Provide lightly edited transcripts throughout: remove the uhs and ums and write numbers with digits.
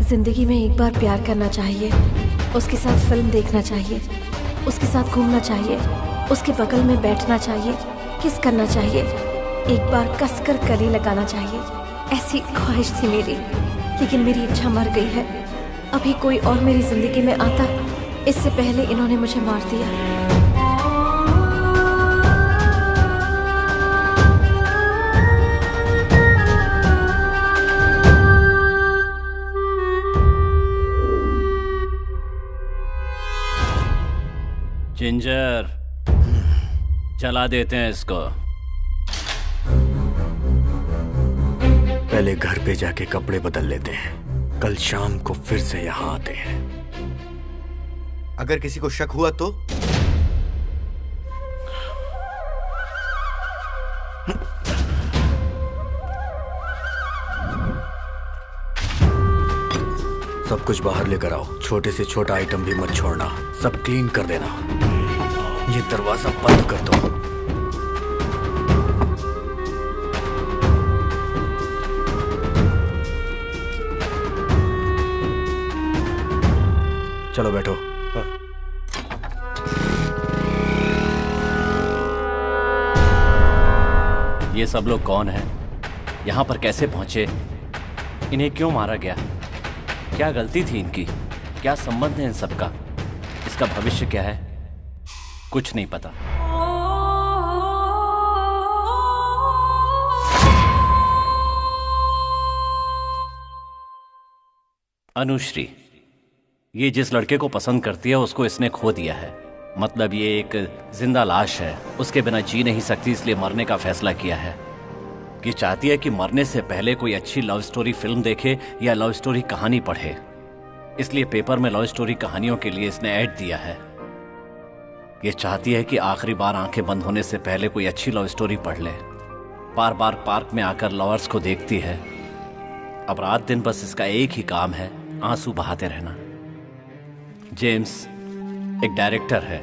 जिंदगी में एक बार प्यार करना चाहिए, उसके साथ फिल्म देखना चाहिए, उसके साथ घूमना चाहिए, उसके बगल में बैठना चाहिए, किस करना चाहिए, एक बार कसकर गले लगाना चाहिए। ऐसी ख्वाहिश थी मेरी, लेकिन मेरी इच्छा मर गई है। अभी कोई और मेरी जिंदगी में आता, इससे पहले इन्होंने मुझे मार दिया। जिंजर, जला देते हैं इसको। पहले घर पे जाके कपड़े बदल लेते हैं, कल शाम को फिर से यहाँ आते हैं। अगर किसी को शक हुआ तो? सब कुछ बाहर लेकर आओ, छोटे से छोटा आइटम भी मत छोड़ना, सब क्लीन कर देना। ये दरवाजा बंद कर दो। चलो बैठो। ये सब लोग कौन हैं? यहाँ पर कैसे पहुंचे? इन्हें क्यों मारा गया? क्या गलती थी इनकी? क्या संबंध है इन सबका? इसका भविष्य क्या है? कुछ नहीं पता। अनुश्री, ये जिस लड़के को पसंद करती है उसको इसने खो दिया है। मतलब ये एक जिंदा लाश है, उसके बिना जी नहीं सकती, इसलिए मरने का फैसला किया है। ये चाहती है कि मरने से पहले कोई अच्छी लव स्टोरी फिल्म देखे या लव स्टोरी कहानी पढ़े, इसलिए पेपर में लव स्टोरी कहानियों के लिए इसने ऐड दिया है। ये चाहती है कि आखिरी बार आंखें बंद होने से पहले कोई अच्छी लव स्टोरी पढ़ ले। बार बार पार्क में आकर लवर्स को देखती है। अब रात दिन बस इसका एक ही काम है, आंसू बहाते रहना। जेम्स एक डायरेक्टर है,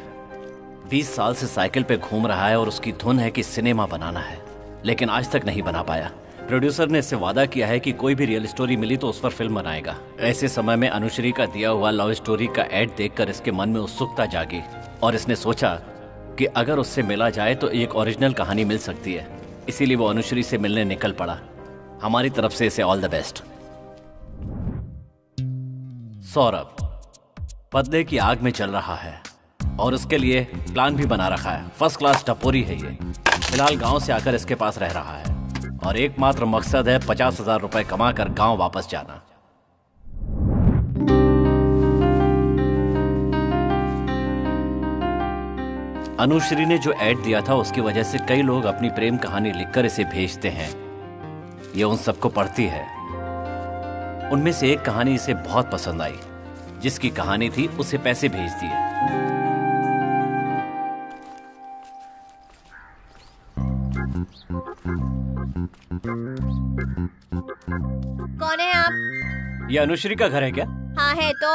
20 साल से साइकिल पे घूम रहा है और उसकी धुन है कि सिनेमा बनाना है, लेकिन आज तक नहीं बना पाया। प्रोड्यूसर ने इससे वादा किया है कि कोई भी रियल स्टोरी मिली तो उस पर फिल्म बनाएगा। ऐसे समय में अनुश्री का दिया हुआ लव स्टोरी का एड देखकर इसके मन में उत्सुकता जागी और इसने सोचा कि अगर उससे मिला जाए तो एक ओरिजिनल कहानी मिल सकती है। इसीलिए वो अनुश्री से मिलने निकल पड़ा। हमारी तरफ से इसे ऑल द बेस्ट। सौरभ बदले की आग में चल रहा है और उसके लिए प्लान भी बना रखा है। फर्स्ट क्लास टपोरी है ये। फिलहाल गांव से आकर इसके पास रह रहा है और एकमात्र मकसद है 50,000 रुपए कमाकर गांव वापस जाना। अनुश्री ने जो ऐड दिया था उसकी वजह से कई लोग अपनी प्रेम कहानी लिखकर इसे भेजते हैं। ये उन सबको पढ़ती है। उनमें से एक कहानी इसे बहुत पसंद आई। जिसकी कहानी थी उसे पैसे भेज दिए। कौन है आप? ये अनुश्री का घर है क्या? हाँ है। तो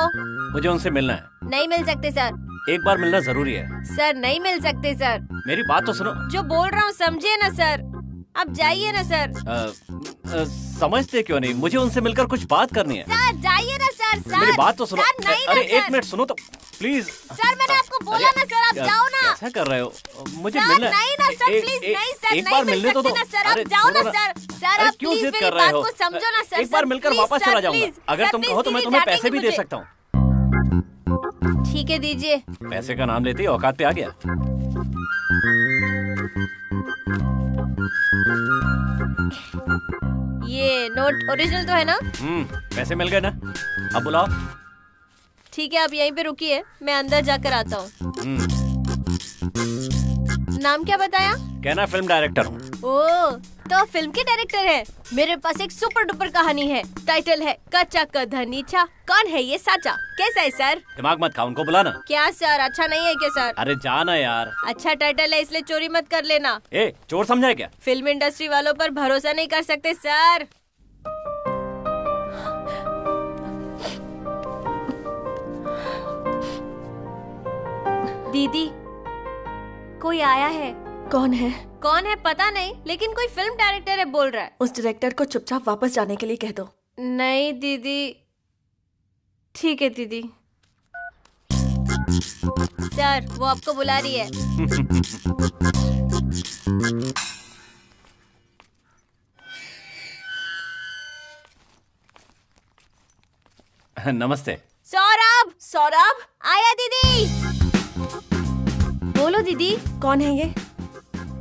मुझे उनसे मिलना है। नहीं मिल सकते सर। एक बार मिलना जरूरी है। सर नहीं मिल सकते सर। मेरी बात तो सुनो। जो बोल रहा हूँ समझिए ना सर। अब जाइए ना सर। समझते क्यों नहीं? मुझे उनसे मिलकर कुछ बात करनी है। सर जाइए ना सर। सर मेरी बात तो सुनो। सर, नहीं अरे ना, एक मिनट सुनो तो प्लीज। सर मैंने आपको बोला ना सर, आप जाओ ना। क्या कर रहे हो? मुझे सर, मिलना है। नहीं ना सर, प्लीज नहीं सर, एक बार मिलने तो दो। सर आप जाओ ना सर। सर आप क्यों प्लीज जिद मेरी कर रहे बात हो? को समझो ना सर। एक बार मिलकर वापस चला जाऊंगा। अगर तुम कहो तो मैं तुम्हें पैसे भी दे सकता हूँ। ठीक है दीजिए। पैसे का नाम लेते ही औकात पे आ गया। ये नोट ओरिजिनल तो है ना? पैसे मिल गए ना? अब बुलाओ। ठीक है आप यहीं पे रुकिए, मैं अंदर जाकर आता हूँ। नाम क्या बताया? कहना फिल्म डायरेक्टर हूँ। ओह तो फिल्म के डायरेक्टर है। मेरे पास एक सुपर डुपर कहानी है। टाइटल है कच्चा का धनीचा। कौन है ये साचा? कैसा है सर? दिमाग मत खा, उनको बुलाना। क्या सर अच्छा नहीं है क्या सर? अरे जाना यार। अच्छा टाइटल है इसलिए चोरी मत कर लेना। ए चोर समझा है क्या? फिल्म इंडस्ट्री वालों पर भरोसा नहीं कर सकते सर। दीदी कोई आया है। कौन है? कौन है पता नहीं, लेकिन कोई फिल्म डायरेक्टर है बोल रहा है। उस डायरेक्टर को चुपचाप वापस जाने के लिए कह दो। नहीं दीदी ठीक है दीदी। सर वो आपको बुला रही है। नमस्ते। सौरभ सौरभ आया दीदी। बोलो दीदी, कौन है ये?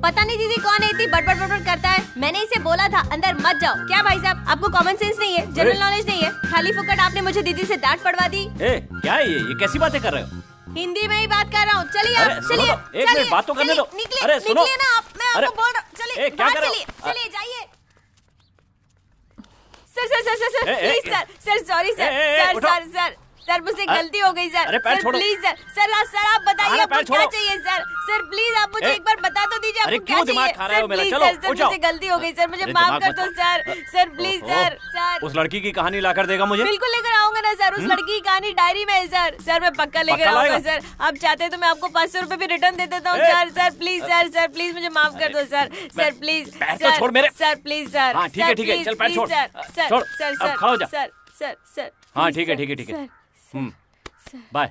पता नहीं दीदी कौन है, इतनी बड़बड़ बड़बड़ करता है। मैंने इसे बोला था अंदर मत जाओ। क्या भाई साहब, आपको कॉमन सेंस नहीं है, जनरल नॉलेज नहीं है, खाली फुकट आपने मुझे दीदी से डांट पड़वा दी। क्या है ये कैसी बातें कर रहे हो? हिंदी में ही बात कर रहा हूँ। चलिए आप चलिए, एक मिनट बात तो करने दो। निकलिए, अरे सुनो, निकलिए ना आप, मैं आपको बोल रहा हूँ। चलिए क्या कर रहे हो? चलिए जाइए। Sir please sir sorry sir sir मुझसे गलती हो गई सर। पैर छोड़ो। प्लीज सर आप बताइए आपको क्या चाहिए सर। सर प्लीज आप मुझे एक बार बता तो दीजिए आपको क्या चाहिए। सर प्लीज सर मुझसे गलती हो गई सर, मुझे माफ कर दो सर प्लीज सर। उस लड़की की कहानी लाकर देगा मुझे? बिल्कुल लेकर आऊंगा ना सर, उस लड़की की कहानी डायरी में है सर मैं पक्का लेकर आऊंगा सर। आप चाहते तो मैं आपको 500 रुपए भी रिटर्न दे देता हूँ सर प्लीज मुझे माफ कर दो सर प्लीज छोड़ मेरे। Sir please sir. हाँ ठीक है चल पैर छोड़। सर अब खड़ा हो जा। सर हाँ ठीक है बाय।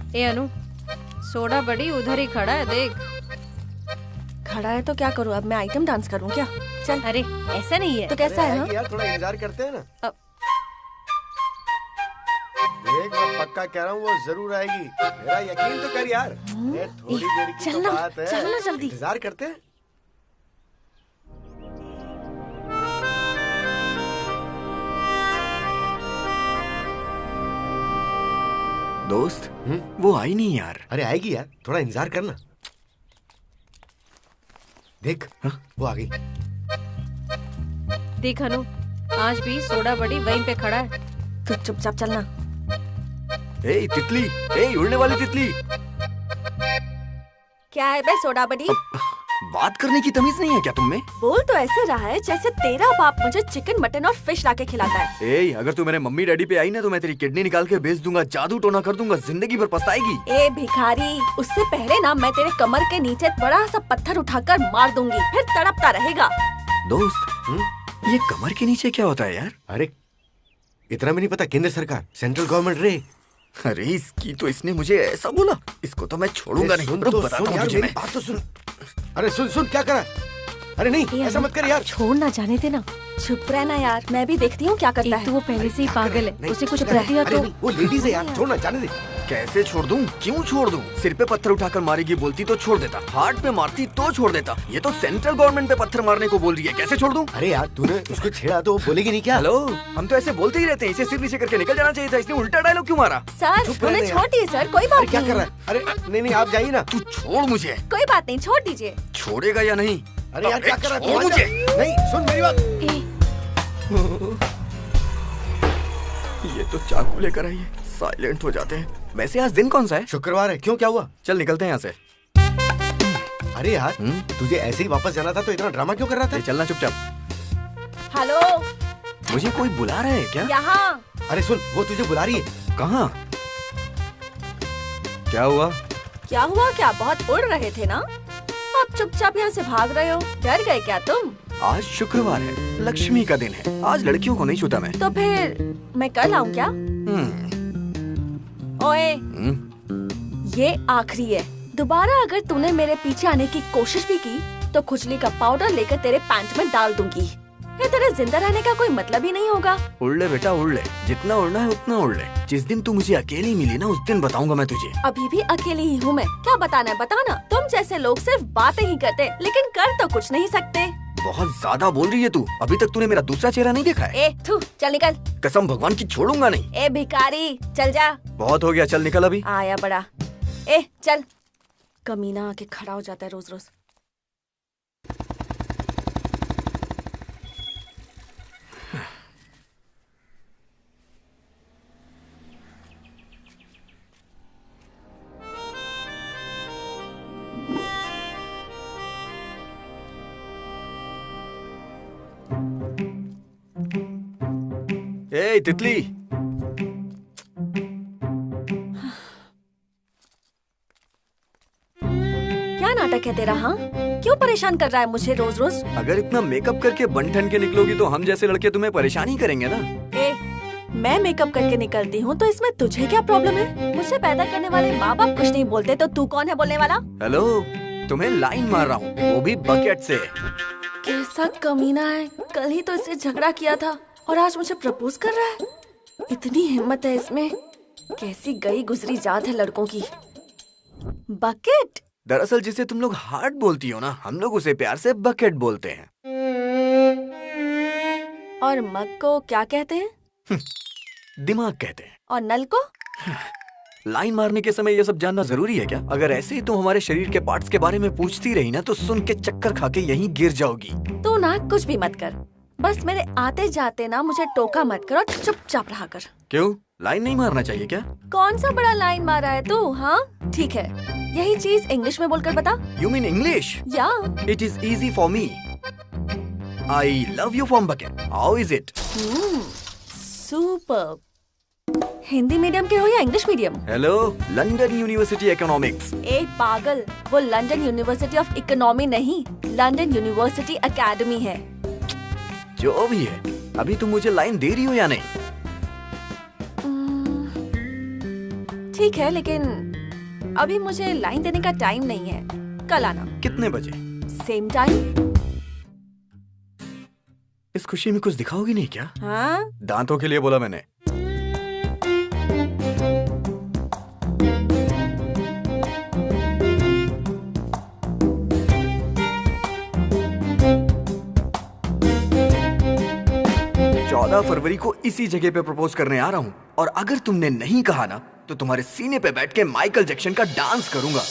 ए अनु, सोडा बड़ी उधर ही खड़ा है, देख। खड़ा है तो क्या करूं अब, मैं आइटम डांस करूं क्या? चल। अरे ऐसा नहीं है तो कैसा है? हाँ? यार थोड़ा इंतजार करते हैं ना। अब देख मैं पक्का कह रहा हूँ वो जरूर आएगी, मेरा यकीन तो कर यार। ये थोड़ी देर की तो बात है, चलना जल्दी। इंतजार करते हैं। दोस्त वो आई नहीं यार। अरे आएगी यार, थोड़ा इंतजार करना। देख वो आ गई। देख अनु, आज भी सोडा बड़ी वहीं पे खड़ा है। तू चुपचाप चलना। ए तितली, ए उड़ने वाली तितली। क्या है बे सोडा बड़ी? बात करने की तमीज नहीं है क्या तुम में? बोल तो ऐसे रहा है जैसे तेरा बाप मुझे चिकन मटन और फिश लाके खिलाता है। ए अगर तू मेरे मम्मी डैडी पे आई ना तो मैं तेरी किडनी निकाल के बेच दूंगा, जादू टोना कर दूंगा, जिंदगी भर पछताएगी। ए भिखारी, उससे पहले ना मैं तेरे कमर के नीचे बड़ा सा पत्थर उठाकर मार दूंगी, फिर तड़पता रहेगा। दोस्त ये कमर के नीचे क्या होता है यार? अरे इतना भी नहीं पता, केंद्र सरकार, सेंट्रल गवर्नमेंट रे। अरे इसकी तो इसने मुझे ऐसा बोला, इसको तो मैं छोड़ूंगा नहीं। सुन रुक तो बताता सुन हूँ यार, तुझे मेरी मैं। बात तो सुन। अरे सुन क्या करा? अरे नहीं ऐसा मत कर यार। छोड़ ना, जाने देना। चुप रहना यार, मैं भी देखती हूँ क्या करता एक है। तो वो पहले से ही पागल है, नहीं, उसे कुछ नहीं, कर दिया अरे तो नहीं, वो लेडीज है यार, छोड़ ना, जाने दे। कैसे छोड़ दूं? क्यों छोड़ दूं? सिर पे पत्थर उठाकर मारेगी बोलती तो छोड़ देता, हार्ट पे मारती तो छोड़ देता। ये तो सेंट्रल गवर्नमेंट पे पत्थर मारने को बोल रही है, कैसे छोड़ दूं? अरे यार तूने उसको छेड़ा तो वो बोलेगी नहीं क्या? हेलो, हम तो ऐसे बोलते ही रहते हैं, इसे सिर नीचे करके निकल जाना चाहिए था, इसने उल्टा डायलॉग क्यों मारा? सर उन्हें छोड़ दीजिए सर, कोई बात क्या नहीं। कर रहा है? अरे नहीं आप जाइए ना। तू छोड़ मुझे। कोई बात नहीं, छोड़ दीजिए। छोड़ेगा या नहीं? अरे यार क्या कर रहा है? छोड़ मुझे। नहीं सुन मेरी बात। ये तो चाकू लेकर आई है, साइलेंट हो जाते हैं। वैसे आज दिन कौन सा है? शुक्रवार है। क्यों, क्या हुआ? चल निकलते हैं यहाँ से। अरे यार तुझे ऐसे ही वापस जाना था तो इतना ड्रामा क्यों कर रहा था? चलना चुपचाप। हेलो, मुझे कोई बुला रहा है क्या? यहाँ। अरे सुन, वो तुझे बुला रही है। कहाँ? क्या हुआ? क्या हुआ? क्या बहुत उड़ रहे थे ना? अब चुपचाप यहाँ से भाग रहे हो, डर गए क्या तुम? आज शुक्रवार है, लक्ष्मी का दिन है, आज लड़कियों को नहीं छूता मैं। तो फिर मैं कल आऊँ क्या? ओए, ये आखिरी है। दोबारा अगर तूने मेरे पीछे आने की कोशिश भी की तो खुजली का पाउडर लेकर तेरे पैंट में डाल दूंगी। फिर तेरे जिंदा रहने का कोई मतलब ही नहीं होगा। उड़ ले बेटा उड़ ले, जितना उड़ना है उतना उड़ ले। जिस दिन तू मुझे अकेली मिली ना, उस दिन बताऊंगा मैं तुझे। अभी भी अकेली ही हूँ मैं, क्या बताना है बताना। तुम जैसे लोग सिर्फ बातें ही करते लेकिन कर तो कुछ नहीं सकते। बहुत ज्यादा बोल रही है तू। अभी तक तूने मेरा दूसरा चेहरा नहीं देखा है। ए थू, चल निकल। कसम भगवान की, छोड़ूंगा नहीं। ए भिखारी, चल जा। बहुत हो गया, चल निकल अभी। आया बड़ा। ए चल। कमीना आके खड़ा हो जाता है रोज रोज। ए तितली, क्या नाटक है तेरा? हाँ, क्यों परेशान कर रहा है मुझे रोज रोज? अगर इतना मेकअप करके बन ठन के निकलोगी तो हम जैसे लड़के तुम्हें परेशान ही करेंगे ना। ए, मैं मेकअप करके निकलती हूँ तो इसमें तुझे क्या प्रॉब्लम है? मुझे पैदा करने वाले माँ बाप कुछ नहीं बोलते तो तू कौन है बोलने वाला? हेलो, तुम्हें लाइन मार रहा हूँ, वो भी बकेट से। कैसा कमीना है, कल ही तो इससे झगड़ा किया था और आज मुझे प्रपोज कर रहा है। इतनी हिम्मत है इसमें। कैसी गई गुजरी जात है लड़कों की। बकेट? दरअसल जिसे तुम लोग हार्ट बोलती हो ना, हम लोग उसे प्यार से बकेट बोलते हैं। और मग को क्या कहते हैं? दिमाग कहते हैं। और नल को? लाइन मारने के समय ये सब जानना जरूरी है क्या? अगर ऐसे ही तुम हमारे शरीर के पार्ट्स के बारे में पूछती रही ना तो सुन के चक्कर खा के यहीं गिर जाओगी। तू ना कुछ भी मत कर, बस मेरे आते जाते ना मुझे टोका मत कर और चुपचाप रहा कर। क्यों, लाइन नहीं मारना चाहिए क्या? कौन सा बड़ा लाइन मारा है तू? हाँ ठीक है, यही चीज इंग्लिश में बोलकर बता। You mean English? या It is easy for me. I love you from bucket. How is it? Super. Hindi medium के हो या English medium? Hello, London university economics. ए पागल, वो लंदन यूनिवर्सिटी ऑफ इकोनॉमी नहीं, लंदन यूनिवर्सिटी एकेडमी है। जो भी है, अभी तुम मुझे लाइन दे रही हो या नहीं? ठीक है, लेकिन अभी मुझे लाइन देने का टाइम नहीं है। कल आना। कितने बजे? Same time. इस खुशी में कुछ दिखाओगी नहीं क्या? हाँ? दांतों के लिए बोला मैंने। फरवरी को इसी जगह पे प्रपोज करने आ रहा हूँ, और अगर तुमने नहीं कहा ना तो तुम्हारे सीने पे बैठ के माइकल जैक्सन का डांस करूंगा।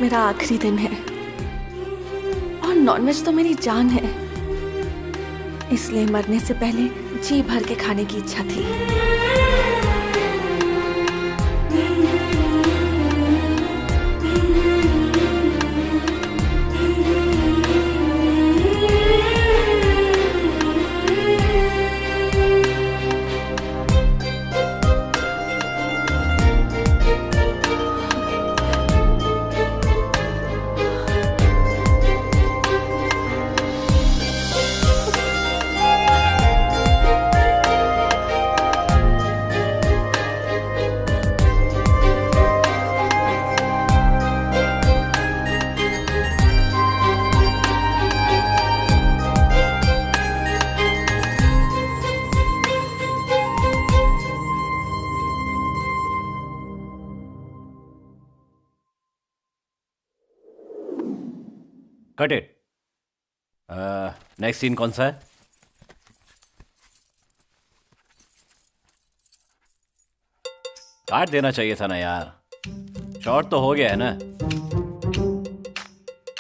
मेरा आखिरी दिन है और नॉनवेज तो मेरी जान है, इसलिए मरने से पहले जी भर के खाने की इच्छा थी। Cut it. नेक्स्ट सीन कौन सा है? काट देना चाहिए था ना यार, शॉर्ट तो हो गया है ना।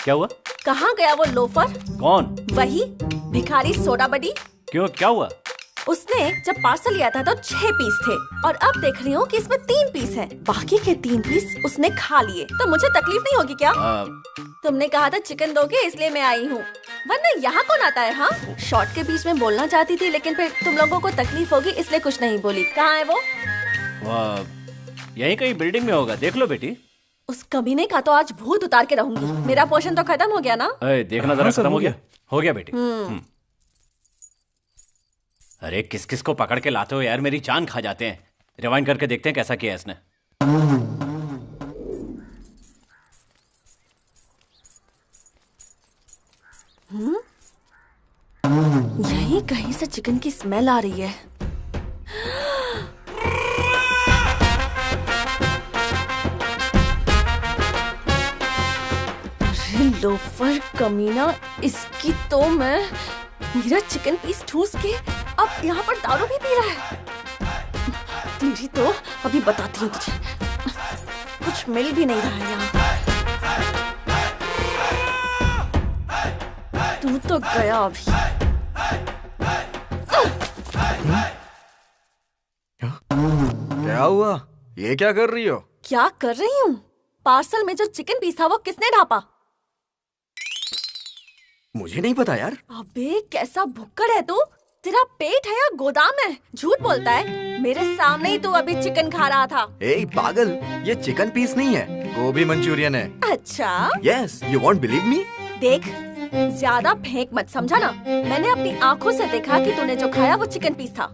क्या हुआ? कहाँ गया वो लोफर? कौन? वही भिखारी सोडा बडी। क्यों, क्या हुआ? उसने जब पार्सल लिया था तो 6 पीस थे और अब देख रही हूँ कि इसमें 3 पीस हैं। बाकी के 3 पीस उसने खा लिए, तो मुझे तकलीफ नहीं होगी क्या? तुमने कहा था चिकन दोगे इसलिए मैं आई हूँ, वरना यहाँ कौन आता है? हाँ, शॉर्ट के बीच में बोलना चाहती थी लेकिन फिर तुम लोगों को तकलीफ होगी इसलिए कुछ नहीं बोली। कहाँ है वो? यहीं कहीं बिल्डिंग में होगा, देख लो बेटी। उस कमीने का तो आज भूत उतार के रहूंगी। मेरा पोर्शन तो खत्म हो गया ना? देखना जरा, खत्म हो गया? हो गया बेटी। अरे किस किस को पकड़ के लाते हो यार, मेरी जान खा जाते हैं। रिवाइंड करके देखते हैं कैसा किया है इसने। यही कहीं से चिकन की स्मेल आ रही है। लोफर कमीना, इसकी तो मैं मेरा चिकन पीस ठूस के अब यहाँ पर दारू भी पी रहा है। तेरी तो अभी बताती हूँ तुझे, कुछ मिल भी नहीं रहा है यहाँ। तू तो गया अभी। क्या हुआ? ये क्या कर रही हो? क्या कर रही हूँ? पार्सल में जो चिकन पीस था वो किसने ढापा? मुझे नहीं पता यार। अबे कैसा भुक्कड़ है तू? तेरा पेट है या गोदाम है? झूठ बोलता है। मेरे सामने ही तू अभी चिकन खा रहा था। ए पागल, ये चिकन पीस नहीं है, गोभी मंचूरियन है। अच्छा? Yes, you won't believe me? देख, ज्यादा फेंक मत, समझा ना? मैंने अपनी आँखों से देखा कि तूने जो खाया वो चिकन पीस था।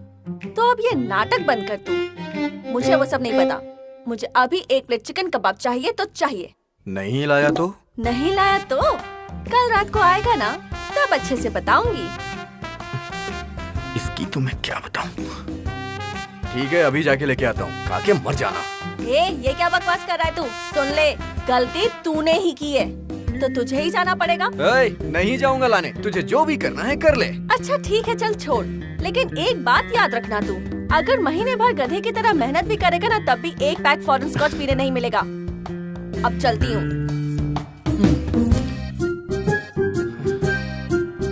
तो अब ये नाटक बंद कर तू। मुझे वो सब नहीं पता। मुझे अभी 1 प्लेट चिकन कबाब चाहिए तो चाहिए। नहीं लाया तो? नहीं लाया तो कल रात को आएगा ना, तब अच्छे से बताऊंगी। इसकी तो मैं क्या बताऊं? ठीक है, अभी जाके लेके आता हूँ, खा के मर जाना। ये क्या बकवास कर रहा है तू? सुन ले, गलती तूने ही की है तो तुझे ही जाना पड़ेगा। नहीं जाऊंगा लाने, तुझे जो भी करना है कर ले। अच्छा ठीक है, चल छोड़, लेकिन एक बात याद रखना तू, अगर महीने भर गधे की तरह मेहनत भी करेगा ना, तब भी 1 पैक फॉरेन स्कॉच पीने नहीं मिलेगा। अब चलती हूँ।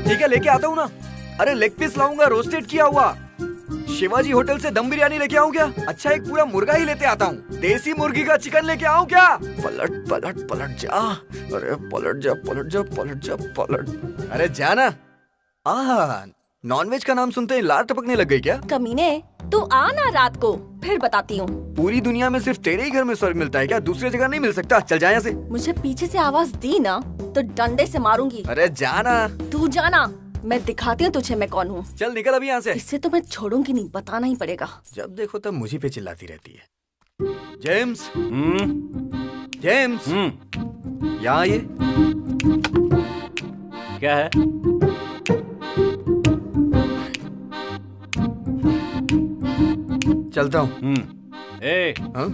ठीक है, लेके आता हूँ ना। अरे लेग पीस लाऊंगा, रोस्टेड किया हुआ। शिवाजी होटल से दम बिरयानी लेके आऊँ क्या? अच्छा, एक पूरा मुर्गा ही लेते आता हूँ। देसी मुर्गी का चिकन लेके आऊँ क्या? पलट पलट पलट जा। अरे पलट जा पलट जा पलट जा पलट। अरे जाना। नॉनवेज का नाम सुनते ही लार टपकने लग गई क्या? कमीने, तू आना रात को, फिर बताती हूँ। पूरी दुनिया में सिर्फ तेरे ही घर में स्वर्ग मिलता है क्या? दूसरी जगह नहीं मिल सकता? चल जा यहाँ से। मुझे पीछे से आवाज दी ना तो डंडे से मारूंगी। अरे जाना। तू जाना, मैं दिखाती हूँ तुझे मैं कौन हूँ। चल निकल अभी यहाँ से। इससे तो मैं छोड़ूंगी नहीं, बताना ही पड़ेगा। जब देखो तब मुझे पे चिल्लाती रहती है। जेम्स, जेम्स, यहाँ ये क्या है? चलता हूँ।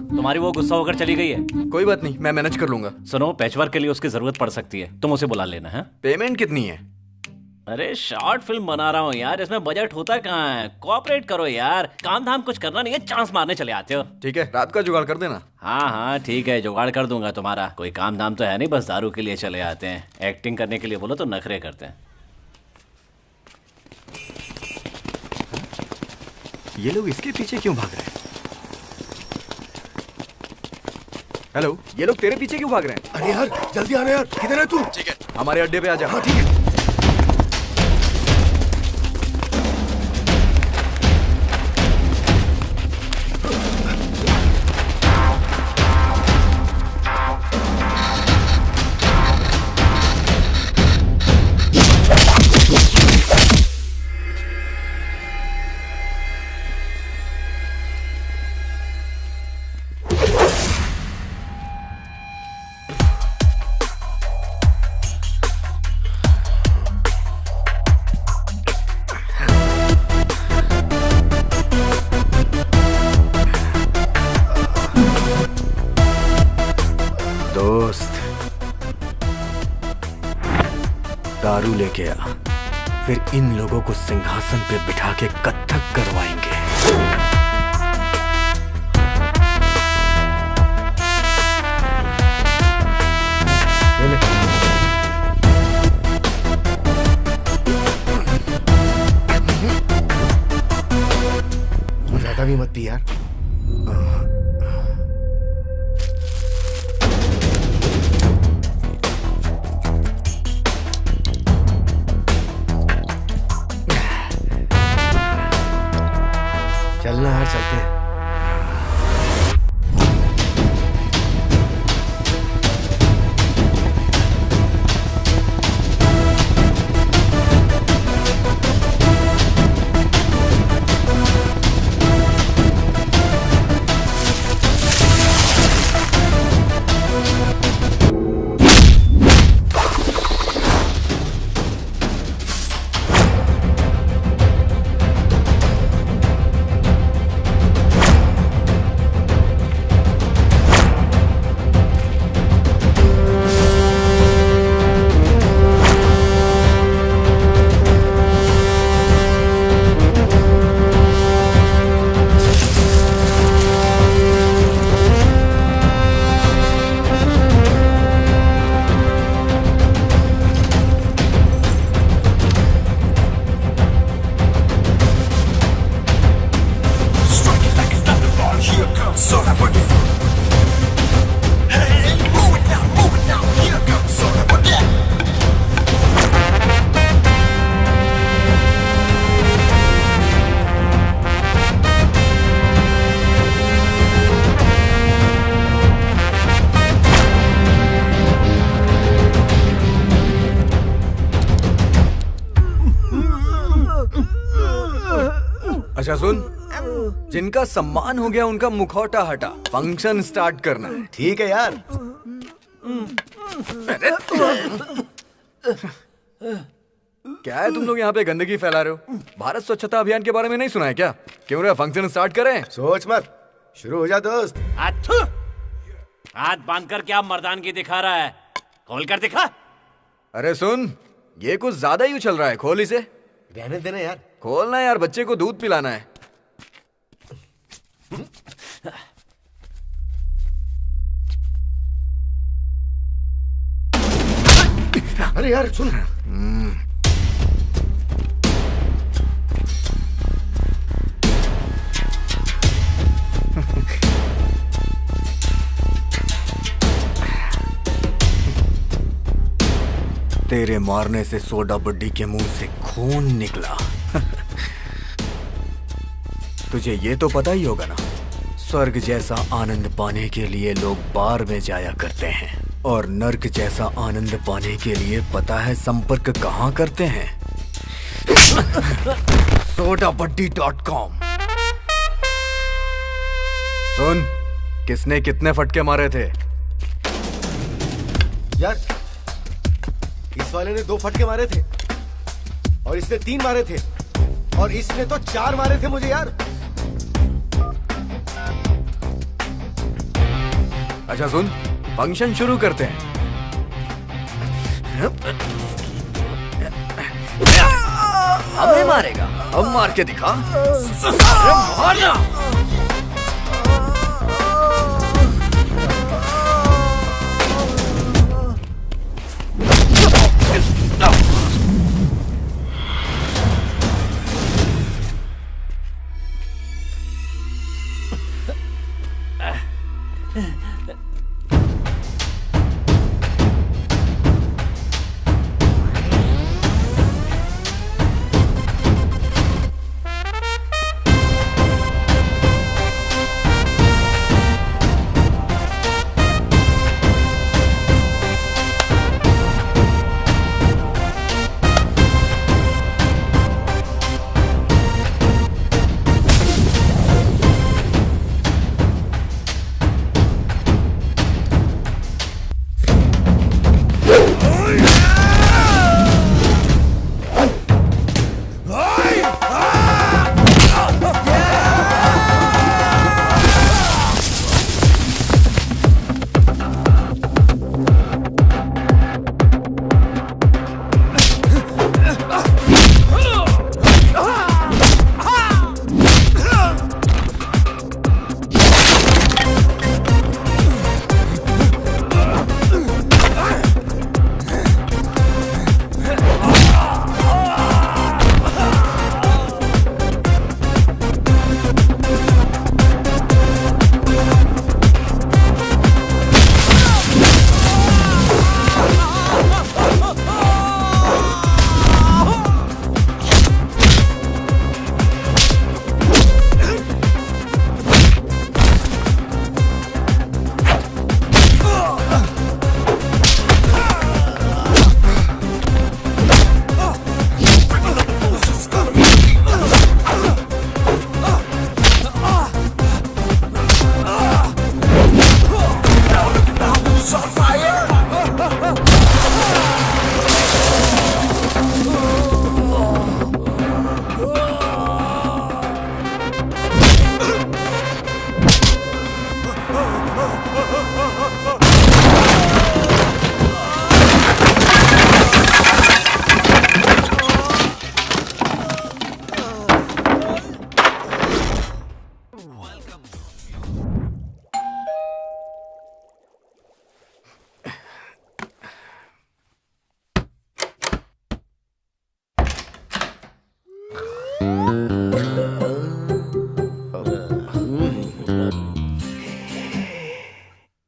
तुम्हारी वो गुस्सा होकर चली गई है? कोई बात नहीं, मैं मैनेज कर लूंगा। सुनो, पैचवर्क के लिए उसकी जरूरत पड़ सकती है, तुम उसे बुला लेना है। पेमेंट कितनी है? अरे शॉर्ट फिल्म बना रहा हूँ यार, इसमें बजट होता कहाँ है? कोऑपरेट करो यार, काम धाम कुछ करना नहीं है, चांस मारने चले आते हो। ठीक है, रात का जुगाड़ कर देना। हाँ ठीक है, जुगाड़ कर दूंगा तुम्हारा। कोई काम धाम तो है नहीं, बस दारू के लिए चले आते हैं। एक्टिंग करने के लिए बोलो तो नखरे करते हैं। ये लोग इसके पीछे क्यों भाग रहे हैं? हेलो, ये लोग तेरे पीछे क्यों भाग रहे हैं? अरे यार जल्दी आना यार, किधर है तू? ठीक है, हमारे अड्डे पे आ जा। हाँ ठीक है। जादू लेके आ, फिर इन लोगों को सिंहासन पे बिठा के कत्थक करवाएंगे। ज्यादा भी मत पी यार। चलना यार, चलते हैं। अच्छा सुन, जिनका सम्मान हो गया उनका मुखौटा हटा, फंक्शन स्टार्ट करना है। ठीक है यार। क्या है तुम लोग यहाँ पे गंदगी फैला रहे हो? भारत स्वच्छता अभियान के बारे में नहीं सुना है क्या? क्यों रे, फंक्शन स्टार्ट करें? सोच मत, शुरू हो जा दोस्त। हाथ बांध कर क्या मर्दानगी दिखा रहा है? खोल कर दिखा। अरे सुन, ये कुछ ज्यादा ही उछल रहा है, खोल इसे। रहने देना यार। खोलना यार, बच्चे को दूध पिलाना है। अरे यार सुन। तेरे मारने से सोडा बड्डी के मुंह से खून निकला। तुझे ये तो पता ही होगा ना, स्वर्ग जैसा आनंद पाने के लिए लोग बार में जाया करते हैं, और नर्क जैसा आनंद पाने के लिए पता है संपर्क कहाँ करते हैं? sodabuddy.com। सुन, किसने कितने फटके मारे थे? यार इस वाले ने 2 फटके मारे थे, और इसने 3 मारे थे, और इसने तो 4 मारे थे मुझे यार। अच्छा सुन, फंक्शन शुरू करते हैं। हमें मारेगा? अब मार के दिखा। मारना।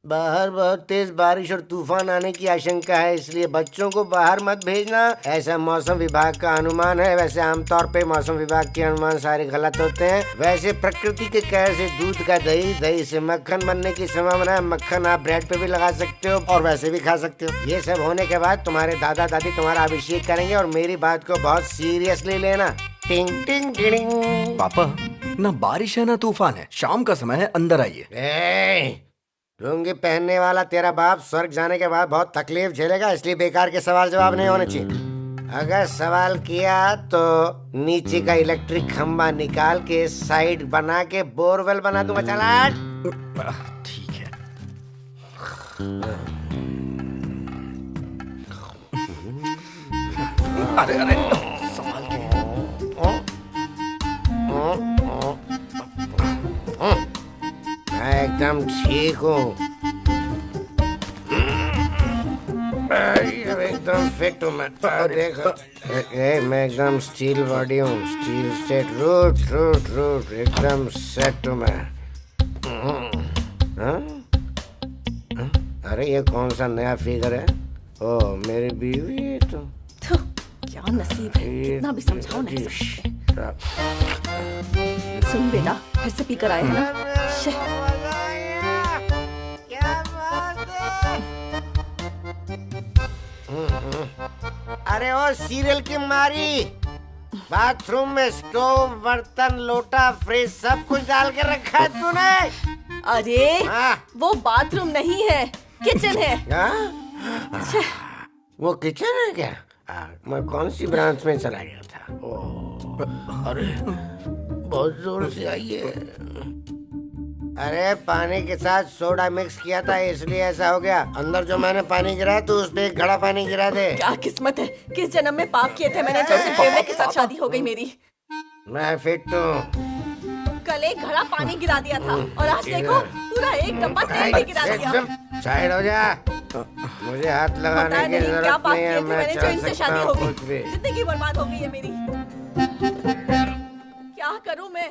बाहर बहुत तेज बारिश और तूफान आने की आशंका है, इसलिए बच्चों को बाहर मत भेजना। ऐसा मौसम विभाग का अनुमान है। वैसे आमतौर पे मौसम विभाग के अनुमान सारे गलत होते हैं। वैसे प्रकृति के कहर से दूध का दही, दही से मक्खन बनने की संभावना है। मक्खन आप ब्रेड पे भी लगा सकते हो और वैसे भी खा सकते हो। ये सब होने के बाद तुम्हारे दादा दादी तुम्हारा अभिषेक करेंगे और मेरी बात को बहुत सीरियसली लेना। टिंग टिंग टिंग। पापा, ना बारिश है ना तूफान है, शाम का समय है, अंदर आइए। लुंगी पहनने वाला तेरा बाप स्वर्ग जाने के बाद बहुत तकलीफ झेलेगा, इसलिए बेकार के सवाल जवाब नहीं होने चाहिए। अगर सवाल किया तो नीचे का इलेक्ट्रिक खंभा निकाल के साइड बना के बोरवेल बना दूंगा। चला ठीक है। अरे अरे संभाल के। मैं एकदम ठीक हूँ, एकदम फिट हूँ मैं। देख मैं एकदम स्टील बॉडी हूँ, steel set, root root root एकदम सेट हूँ मैं। अरे ये कौन सा नया फिगर है? ओ मेरी बीवी है। तो क्या नसीब है, कितना भी समझाओ नहीं सकते। सुन बेटा, फिर से पी कर आए हैं ना? अरे ओ सीरियल की मारी, बाथरूम में स्टोव, बर्तन, लोटा, फ्रिज सब कुछ डाल के रखा है तूने। अरे वो बाथरूम नहीं है, किचन है। वो किचन है क्या? मैं कौन सी ब्रांच में चला गया था? अरे बहुत जोर से आई है। अरे पानी के साथ सोडा मिक्स किया था इसलिए ऐसा हो गया। अंदर जो मैंने पानी गिराया तो उस पे एक घड़ा पानी गिरा दे। क्या किस्मत है, किस जन्म में पाप किए थे मैंने जैसे प्रेम के साथ शादी हो गई मेरी। मैं फिट हूँ। कल एक घड़ा पानी गिरा दिया था और आज देखो पूरा एक डब्बा तेल भी गिरा दिया। साइड हो जा, मुझे हाथ लगाने की जरूरत नहीं है। मैं चल सकता हूँ कुछ भी। जिंदगी बर्बाद हो गई है मेरी, क्या करूँ मैं?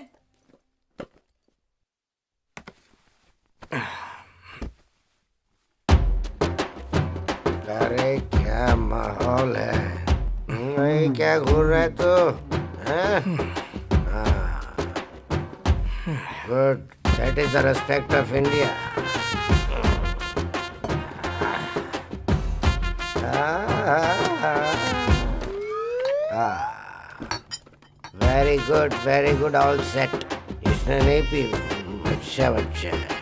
अरे क्या माहौल है, क्या घूर रहा है तू? Good, that is the respect of India. Very good, all set. इसने नहीं पी, अच्छा बच्चा है।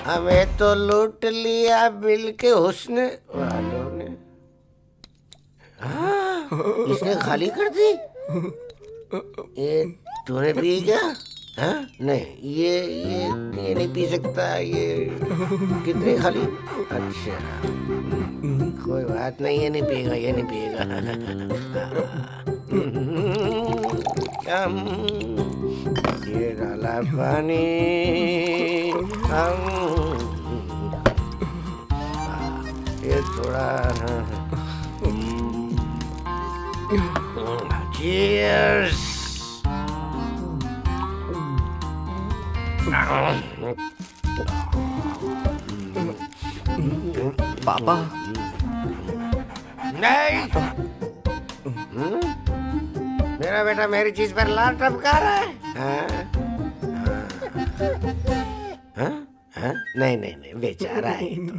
हमें तो लूट लिया बिल के हुस्न वालों ने। इसने खाली कर दी। ये तूने पी क्या? नहीं, ये नहीं पी सकता। ये कितने खाली? अच्छा कोई बात नहीं, ये नहीं पिएगा, ये नहीं पिएगा। ये डाला पानी, ये थोड़ा। Cheers! पापा नहीं, मेरा बेटा मेरी चीज पर लाल टपका रहा है। नहीं, बेचारा है तो।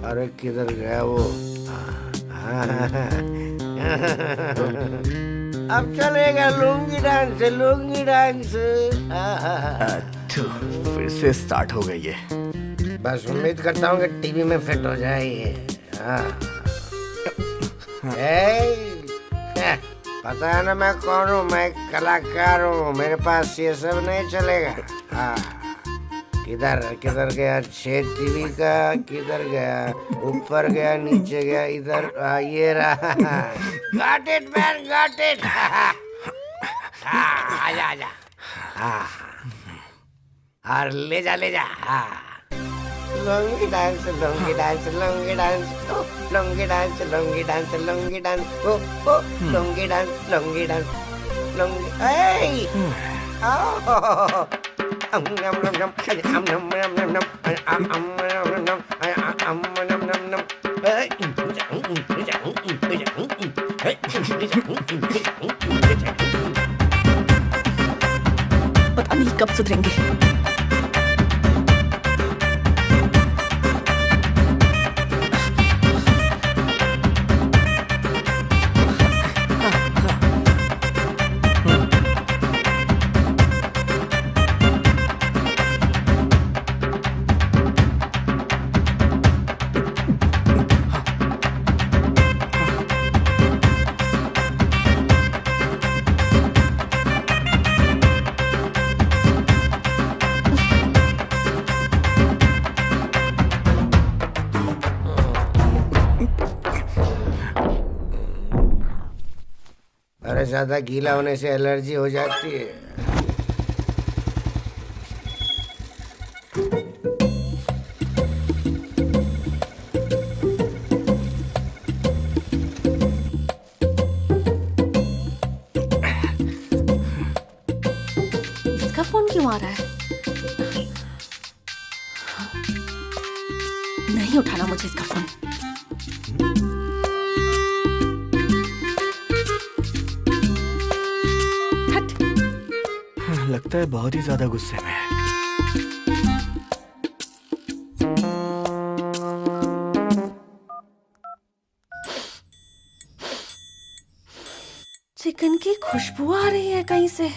अरे किधर गया वो? अब चलेगा लुंगी डांस। फिर से स्टार्ट हो गई है। बस उम्मीद करता हूँ कि टीवी में फिट हो जाए ये। पता है ना मैं कौन हूँ? मैं कलाकार हूँ, मेरे पास ये सब नहीं चलेगा। किधर किधर गया छेद टीवी का, किधर गया, ऊपर गया, नीचे गया, इधर ये रहा। Got it man, got it. आजा आजा। और ले जा ले जा। Lungi dance lungi dance lungi dance lungi dance lungi dance lungi dance ओ ओ लॉन्गी डांस लॉन्गी डांस लॉन्गी। ए नम नम नम नम नम नम नम पता नहीं कब सुधरेंगे। अरे ज्यादा गीला होने से एलर्जी हो जाती है। इसका फोन क्यों आ रहा है? नहीं उठाना मुझे इसका फोन। लगता है बहुत ही ज्यादा गुस्से में है। चिकन की खुशबू आ रही है कहीं से।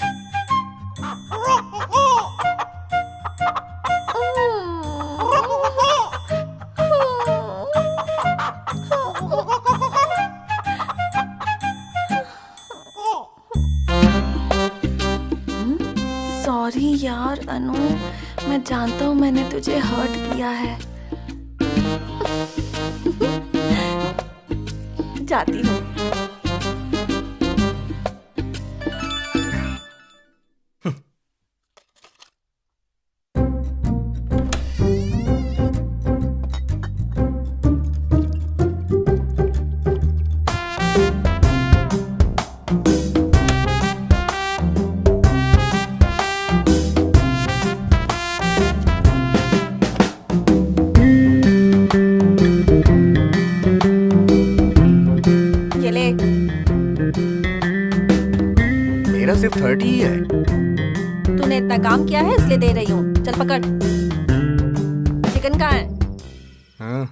सॉरी यार अनु, मैं जानता हूँ मैंने तुझे हर्ट किया है। जाती हूँ। सिर्फ 30 ही है। तूने इतना काम किया है इसलिए दे रही हूँ। चल पकड़। चिकन कहाँ है? हाँ।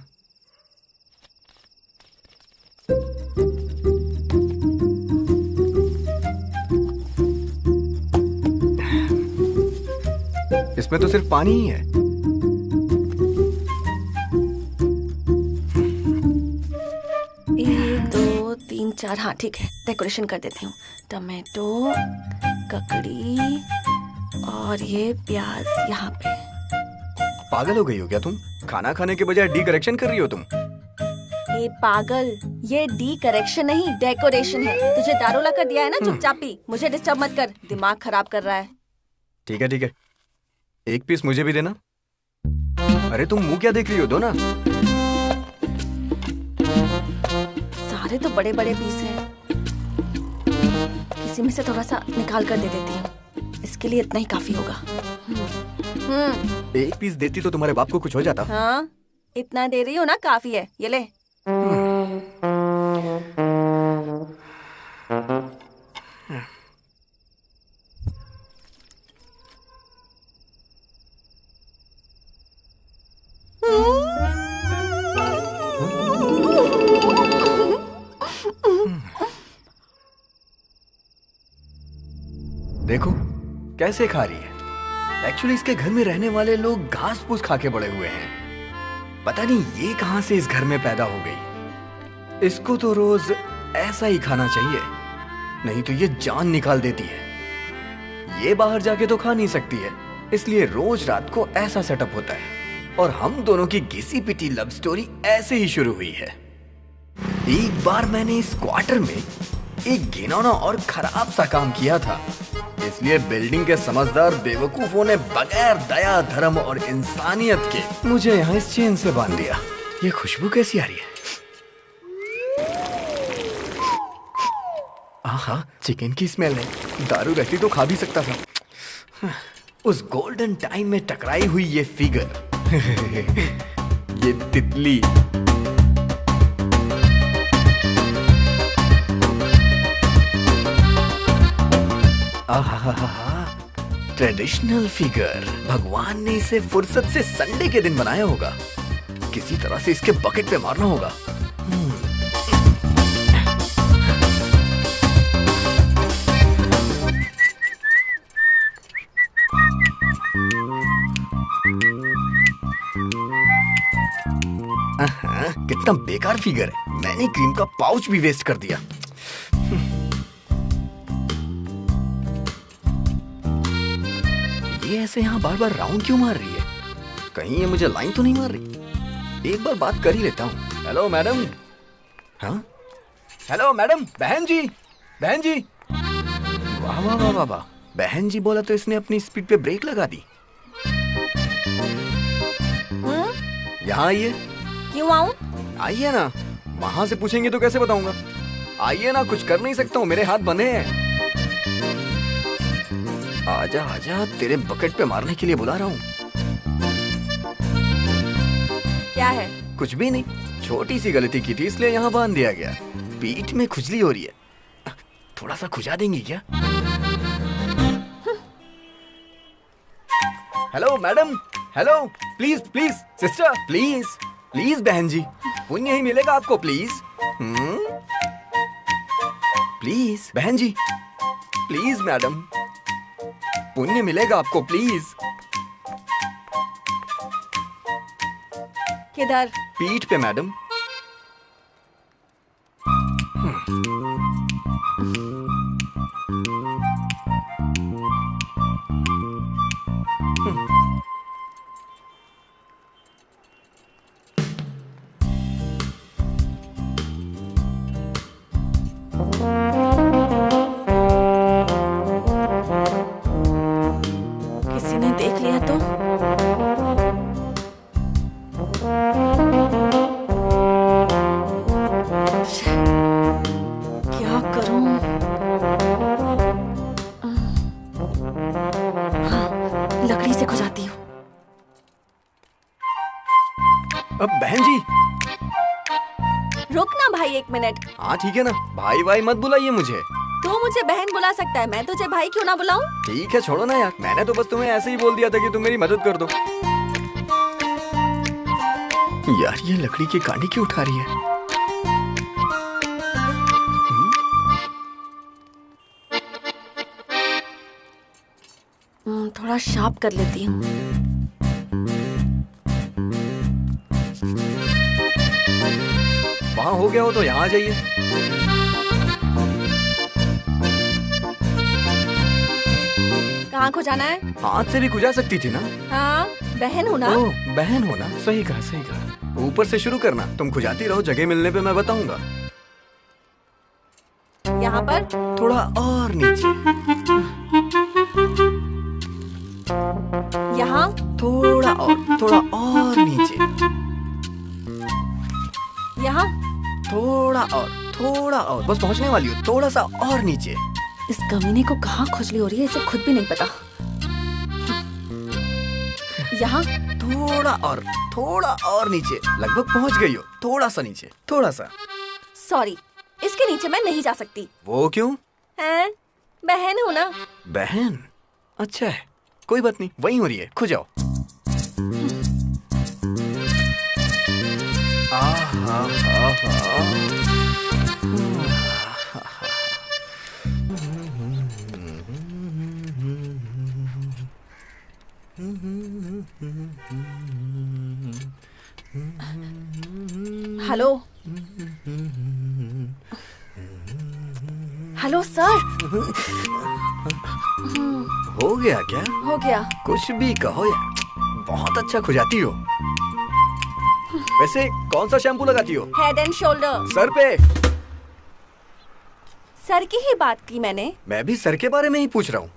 इसमें तो सिर्फ पानी ही है। 1 2 3 4। हाँ ठीक है, डेकोरेशन कर देती हूँ। टमाटो, ककड़ी और ये प्याज यहाँ पे। पागल हो गई हो क्या तुम? खाना खाने के बजाय डी करेक्शन कर रही हो तुम। ये पागल, ये डी करेक्शन नहीं डेकोरेशन है। तुझे दारू ला कर दिया है ना, चुपचाप पी। मुझे डिस्टर्ब मत कर, दिमाग खराब कर रहा है। ठीक है ठीक है, 1 पीस मुझे भी देना। अरे तुम मुंह क्या देख रही हो, दो ना। सारे तो बड़े बड़े पीस हैं, किसी में से थोड़ा सा निकाल कर दे देती हूँ। इसके लिए इतना ही काफी होगा। 1 पीस देती तो तुम्हारे बाप को कुछ हो जाता। हाँ, इतना दे रही हो ना, काफी है। ये ले। देखो कैसे खा रही है। एक्चुअली इसके घर में रहने वाले लोग घास फूस खा के बड़े हुए हैं। पता नहीं ये कहां से इस घर में पैदा हो गई। इसको तो रोज ऐसा ही खाना चाहिए, नहीं तो ये जान निकाल देती है। ये बाहर जाके तो खा नहीं सकती है, इसलिए रोज रात को ऐसा सेटअप होता है और हम दोनों की घिसी पिटी लव स्टोरी ऐसे ही शुरू हुई है। एक बार मैंने इस क्वार्टर में एक घिनौना और खराब सा काम किया था, इसलिए बिल्डिंग के समझदार बेवकूफों ने बगैर दया धर्म और इंसानियत के मुझे यहाँ इस चेन से बांध दिया। ये खुशबू कैसी आ रही है? आहा, चिकन की स्मेल है। दारू रहती तो खा भी सकता था। उस गोल्डन टाइम में टकराई हुई ये फिगर ये तितली। आहा, ट्रेडिशनल फिगर। भगवान ने इसे फुर्सत से संडे के दिन बनाया होगा। किसी तरह से इसके बकेट पे मारना होगा। कितना बेकार फिगर है। मैंने क्रीम का पाउच भी वेस्ट कर दिया। ये ऐसे यहाँ बार बार राउंड क्यों मार रही है? कहीं ये मुझे लाइन तो नहीं मार रही? एक बार बात कर ही लेता हूँ। Hello madam. हाँ, हेलो मैडम। बहन जी, बहन जी। वाह वाह वाह वाह वाह। बहन जी बोला तो इसने अपनी स्पीड पे ब्रेक लगा दी। यहाँ आइए। क्यों आऊं? आइए ना। वहां से पूछेंगे तो कैसे बताऊंगा? आइए ना, कुछ कर नहीं सकता हूँ, मेरे हाथ बंधे हैं। आजा आजा, तेरे बकेट पे मारने के लिए बुला रहा हूँ। क्या है? कुछ भी नहीं, छोटी सी गलती की थी इसलिए यहाँ बांध दिया गया। पीठ में खुजली हो रही है, थोड़ा सा खुजा देंगी क्या? Hello madam, hello. Please please sister, please please बहन जी, पुण्य ही मिलेगा आपको। प्लीज प्लीज बहन जी, प्लीज मैडम, पुण्य मिलेगा आपको। प्लीज। किधर? पीठ पे मैडम। किसी ने देख लिया तो? क्या करूं? हाँ, लकड़ी से खुजाती हूँ। अब बहन जी। रुक ना भाई, 1 मिनट। हाँ ठीक है ना, भाई भाई मत बुलाइए मुझे। तू मुझे बहन बुला सकता है, मैं तुझे भाई क्यों ना बुलाऊं? ठीक है, छोड़ो ना यार। मैंने तो बस तुम्हें ऐसे ही बोल दिया था कि तुम मेरी मदद कर दो। यार ये लकड़ी की कांडी क्यों उठा रही है? थोड़ा शार्प कर लेती हूँ। वहाँ हो गया हो तो यहाँ आ जाइए। कहाँ को जाना है? हाथ से भी खुजा सकती थी ना। हाँ, बहन हूँ ना। ओह, बहन हो ना। सही कहा, सही कहा। ऊपर से शुरू करना, तुम खुजाती रहो, जगह मिलने पे मैं बताऊंगा। यहाँ पर? थोड़ा और नीचे। यहाँ? थोड़ा और नीचे। यहाँ? थोड़ा और, बस पहुंचने वाली हो। थोड़ा सा और नीचे। इस कमीने को कहाँ खुजली हो रही है, इसे खुद भी नहीं पता। यहाँ? थोड़ा और नीचे। लगभग पहुंच गई हो। थोड़ा सा नीचे, थोड़ा सा। सॉरी, इसके नीचे मैं नहीं जा सकती। वो क्यों? हैं? बहन हूँ ना। बहन? अच्छा है, कोई बात नहीं, वहीं हो रही है, खो जाओ। Hello hello sir. हो गया क्या? हो गया। कुछ भी कहो यार, बहुत अच्छा खुजाती हो। वैसे कौन सा शैम्पू लगाती हो? Head and shoulder. सर पे? सर की ही बात की मैंने। मैं भी सर के बारे में ही पूछ रहा हूँ।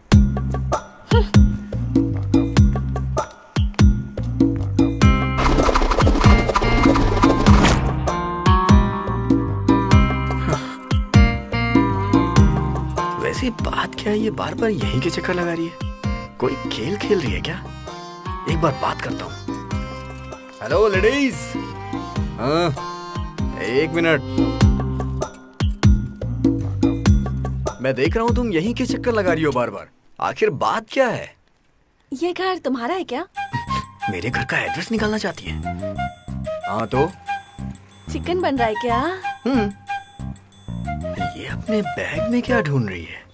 वैसे बात क्या है, ये बार बार यहीं के चक्कर लगा रही है। कोई खेल खेल रही है क्या? एक बार बात करता हूँ। Hello ladies. हाँ, एक मिनट। मैं देख रहा हूँ तुम यहीं के चक्कर लगा रही हो बार बार। आखिर बात क्या है? ये घर तुम्हारा है क्या? मेरे घर का एड्रेस निकालना चाहती है? हाँ तो चिकन बन रहा है क्या? ये अपने बैग में क्या ढूंढ रही है?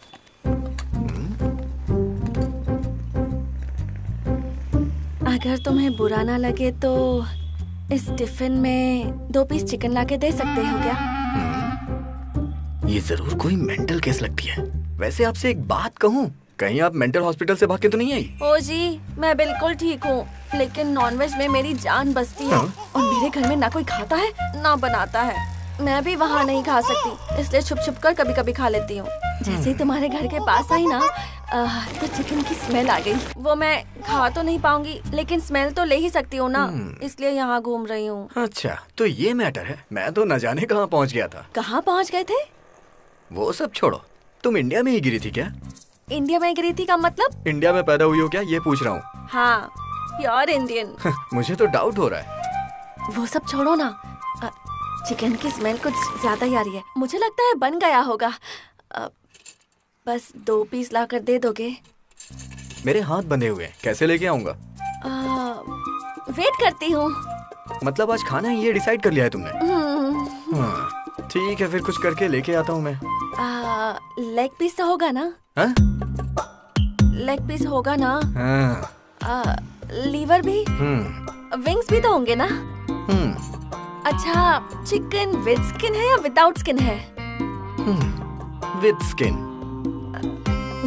अगर तुम्हें बुरा ना लगे तो इस टिफिन में 2 पीस चिकन लाके दे सकते हो क्या? ये जरूर कोई मेंटल केस लगती है। वैसे आपसे एक बात कहूँ, कहीं आप मेंटल हॉस्पिटल से भाग के तो नहीं आई? ओ जी, मैं बिल्कुल ठीक हूँ, लेकिन नॉनवेज में मेरी जान बसती है। और मेरे घर में ना कोई खाता है ना बनाता है। मैं भी वहाँ नहीं खा सकती, इसलिए छुप छुप कर कभी कभी खा लेती हूँ। जैसे ही तुम्हारे घर के पास आई ना, तो चिकन की स्मेल आ गई। वो मैं खा तो नहीं पाऊंगी, लेकिन स्मेल तो ले ही सकती हूँ ना, इसलिए यहाँ घूम रही हूँ। अच्छा, तो ये मैटर है। मैं तो न जाने कहाँ पहुँच गया था। कहाँ पहुँच गए थे? वो सब छोड़ो, तुम इंडिया में ही गिरी थी क्या? इंडिया में गिरी थी का मतलब? इंडिया में पैदा हुई हो क्या, ये पूछ रहा हूँ। हाँ, प्योर इंडियन। मुझे तो डाउट हो रहा है। वो सब छोड़ो ना, चिकन की स्मेल कुछ ज्यादा ही आ रही है। मुझे लगता है बन गया होगा। बस 2 पीस ला कर दे दोगे? मेरे हाथ बंधे हुए हैं, कैसे लेके आऊंगा? वेट करती हूँ। मतलब आज खाना ही ये डिसाइड कर लिया है तुमने? ठीक है, फिर कुछ करके लेके आता हूँ मैं। लेग पीस तो होगा ना? हाँ? लेग पीस होगा ना? हाँ। लीवर भी? विंग्स भी तो होंगे ना? अच्छा, चिकन विद स्किन है या विदाउट स्किन है? With skin.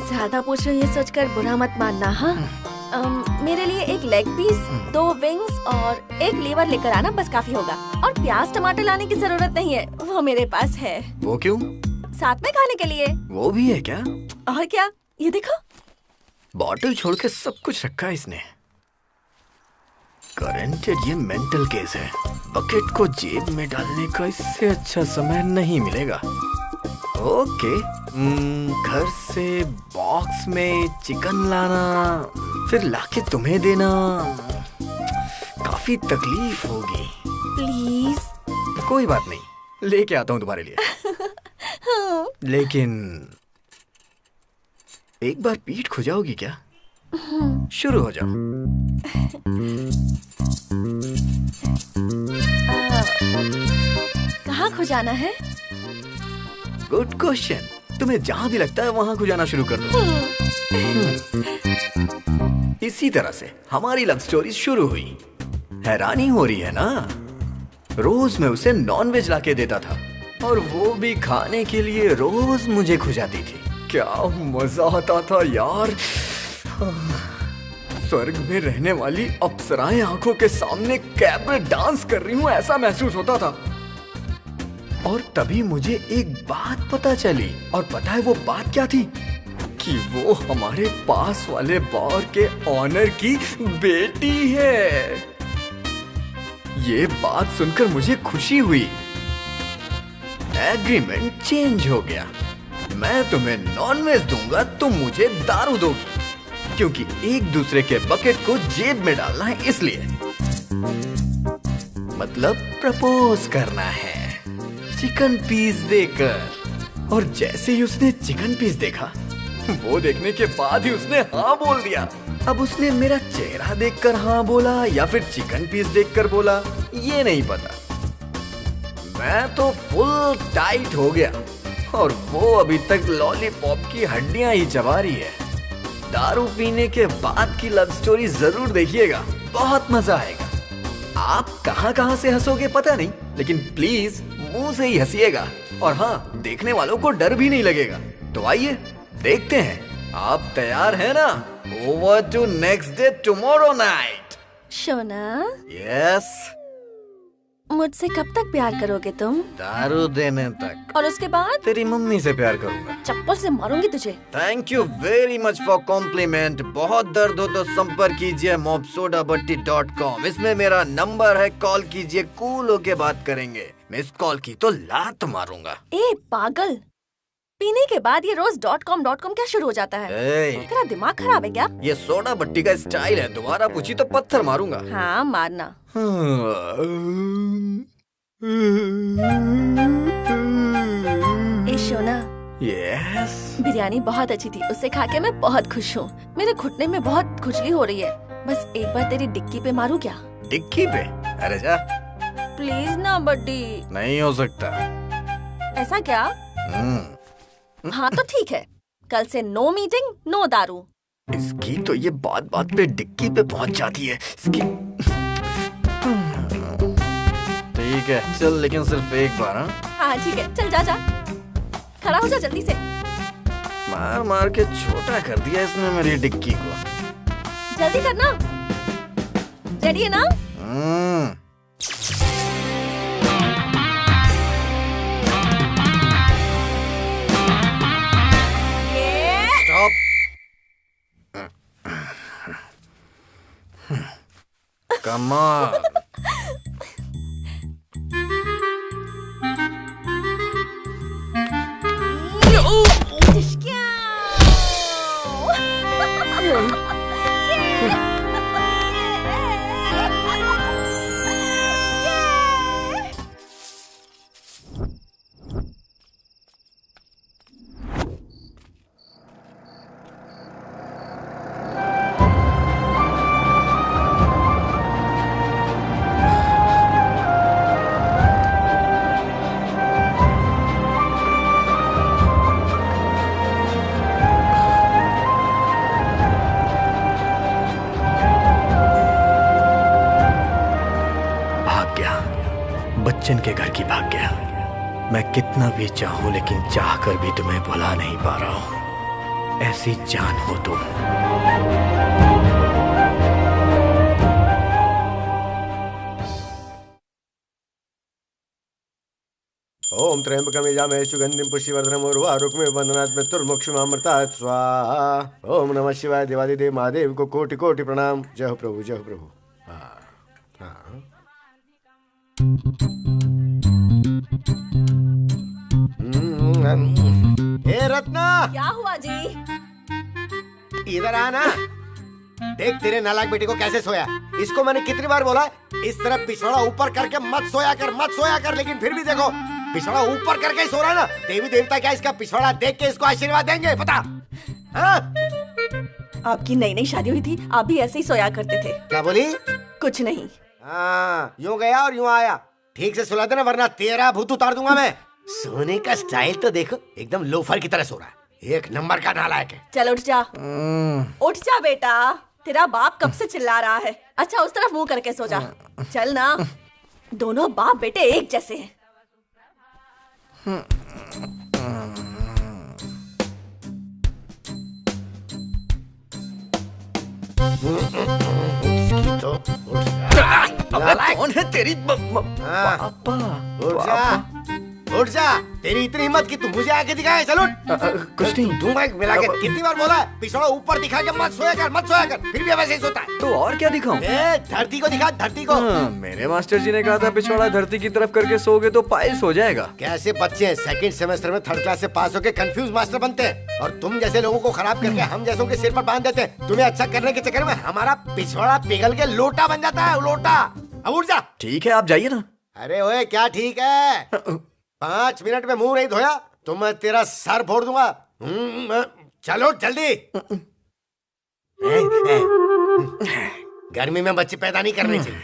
ज्यादा पूछ रही ये सोचकर बुरा मत मानना। हाँ, मेरे लिए एक लेग पीस, 2 विंग्स और 1 लीवर लेकर आना, बस काफी होगा। और प्याज टमाटर लाने की जरूरत नहीं है, वो मेरे पास है। वो क्यों? साथ में खाने के लिए। वो भी है क्या? और क्या, ये देखो। बॉटल छोड़ के सब कुछ रखा है इसने। गारंटेड ये मेंटल केस है। बकेट को जेब में डालने का इससे अच्छा समय नहीं मिलेगा। ओके, घर से बॉक्स में चिकन लाना, फिर लाके तुम्हें देना, काफी तकलीफ होगी। प्लीज। कोई बात नहीं, लेके आता हूँ तुम्हारे लिए। लेकिन एक बार पीठ खुजाओगी क्या? शुरू हो जाओ। कहाँ खुजाना है? Good question. तुम्हें जहाँ भी लगता है वहाँ खुजाना शुरू कर दो। इसी तरह से हमारी लव स्टोरी शुरू हुई। हैरानी हो रही है ना? रोज मैं उसे नॉनवेज लाके देता था और वो भी खाने के लिए रोज मुझे खुजाती थी। क्या मजा आता था यार। स्वर्ग में रहने वाली अप्सराएं आंखों के सामने कैबरे डांस कर रही हूँ, ऐसा महसूस होता था। और तभी मुझे एक बात पता चली, और पता है वो बात क्या थी? कि वो हमारे पास वाले बार के ऑनर की बेटी है। ये बात सुनकर मुझे खुशी हुई। एग्रीमेंट चेंज हो गया। मैं तुम्हें नॉनवेज दूंगा, तुम मुझे दारू दोगी, क्योंकि एक दूसरे के बकेट को जेब में डालना है, इसलिए। मतलब प्रपोज करना है चिकन पीस देकर। और जैसे ही उसने चिकन पीस देखा, वो देखने के बाद ही उसने हाँ बोल दिया। अब उसने मेरा चेहरा देखकर हाँ बोला या फिर चिकन पीस देखकर बोला, ये नहीं पता। मैं तो फुल टाइट हो गया और वो अभी तक लॉलीपॉप की हड्डियां ही चबा रही है। दारू पीने के बाद की लव स्टोरी जरूर देखिएगा, बहुत मजा आएगा। आप कहां से हंसोगे पता नहीं, लेकिन प्लीज मुंह से ही हंसिएगा। और हाँ, देखने वालों को डर भी नहीं लगेगा। तो आइए देखते हैं आप तैयार हैं ना? Over to next day tomorrow night. Shona, yes. मुझसे कब तक प्यार करोगे तुम? दारू देने तक। और उसके बाद? तेरी मम्मी से प्यार करूंगा। चप्पल से मारूंगी तुझे। Thank you very much for compliment. बहुत दर्द हो तो संपर्क कीजिए mobsodabatti.com। इसमें मेरा नंबर है, कॉल कीजिए, कूल होके बात करेंगे। मिस कॉल की तो लात मारूंगा। ए पागल, पीने के बाद ये रोज .com क्या शुरू हो जाता है? तेरा दिमाग खराब है क्या? ये सोडा बट्टी का स्टाइल है, दोबारा पूछी तो पत्थर मारूंगा। हाँ मारना। ए शोना। यस। बिरयानी बहुत अच्छी थी, उससे खा के मैं बहुत खुश हूँ। मेरे घुटने में बहुत खुजली हो रही है, बस एक बार तेरी डिक्की पे मारूं क्या? डिक्की पे? अरे जा। प्लीज ना बड्डी। नहीं हो सकता। ऐसा क्या? हाँ तो ठीक है, कल से नो मीटिंग नो दारू। इसकी तो ये बात बात पे डिक्की पे पहुंच जाती है इसकी। ठीक है चल, लेकिन सिर्फ एक बार। हाँ ठीक है, चल जा जा, खड़ा हो जा जल्दी से। मार मार के छोटा कर दिया इसने मेरी डिक्की को। जल्दी करना। रेडी है ना? स्टॉप। Come on. बच्चन के घर की भाग गया। मैं कितना भी चाहूं लेकिन चाह कर भी तुम्हें भुला नहीं पा रहा हूं। ऐसी जान हो तुम। ओम त्र्यंबकं यजामहे सुगंधिं पुष्टिवर्धनम् उर्वारुकमिव बन्धनात् मृत्युर्मोक्षमामृतात् स्वाहा। ओम नमः शिवाय। देवादिदेव महादेव को कोटि कोटि प्रणाम। जय हो प्रभु, जय हो प्रभु। ए रत्ना, क्या हुआ जी? इधर आना। देख तेरे नालायक बेटे को कैसे सोया। इसको मैंने कितनी बार बोला इस तरह पिछवाड़ा ऊपर करके मत सोया कर, मत सोया कर, लेकिन फिर भी देखो पिछवाड़ा ऊपर करके ही सो रहा है ना। देवी देवता क्या इसका पिछवाड़ा देख के इसको आशीर्वाद देंगे? पता? हाँ? आपकी नई नई शादी हुई थी, आप भी ऐसे ही सोया करते थे। क्या बोली? कुछ नहीं। हाँ, यूं गया और यूं आया। ठीक से सुला देना वरना तेरा भूत उतार दूंगा मैं। सोने का स्टाइल तो देखो, एकदम लोफर की तरह सो रहा है। एक नंबर का नालायक है। चल उठ जा। उठ जा बेटा, तेरा बाप कब से चिल्ला रहा है। अच्छा उस तरफ मुंह करके सो जा। चल ना, दोनों बाप बेटे एक जैसे हैं। तो कौन है तेरी पापा? उठ जा, उठ जा। तेरी इतनी हिम्मत कि तू मुझे आके दिखाए। चल उठ। कुछ नहीं। दूंगा मिला के। कितनी बार बोला है पिछड़ा ऊपर दिखा के मत सोया कर, मत सोया कर, फिर भी वैसे ही सोता है। तो और क्या दिखाऊं? धरती को दिखा, धरती को। मेरे मास्टर जी ने कहा था पिछवाड़ा धरती की तरफ करके सोगे तो पाइल्स हो जाएगा। कैसे बच्चे हैं सेकंड सेमेस्टर में थर्ड क्लास से पास होके कंफ्यूज मास्टर बनते हैं, और तुम जैसे लोगों को खराब करके हम जैसों के सिर पर बांध देते हैं। तुम्हें अच्छा करने के चक्कर में हमारा पिछवाड़ा पिघल के लोटा बन जाता है, लोटा। अब उठ जा। ठीक है आप जाइए ना। अरे ओए क्या ठीक है? 5 मिनट में मुंह नहीं धोया तो मैं तेरा सर फोड़ दूंगा। चलो जल्दी। गर्मी में बच्चे पैदा नहीं करने चाहिए।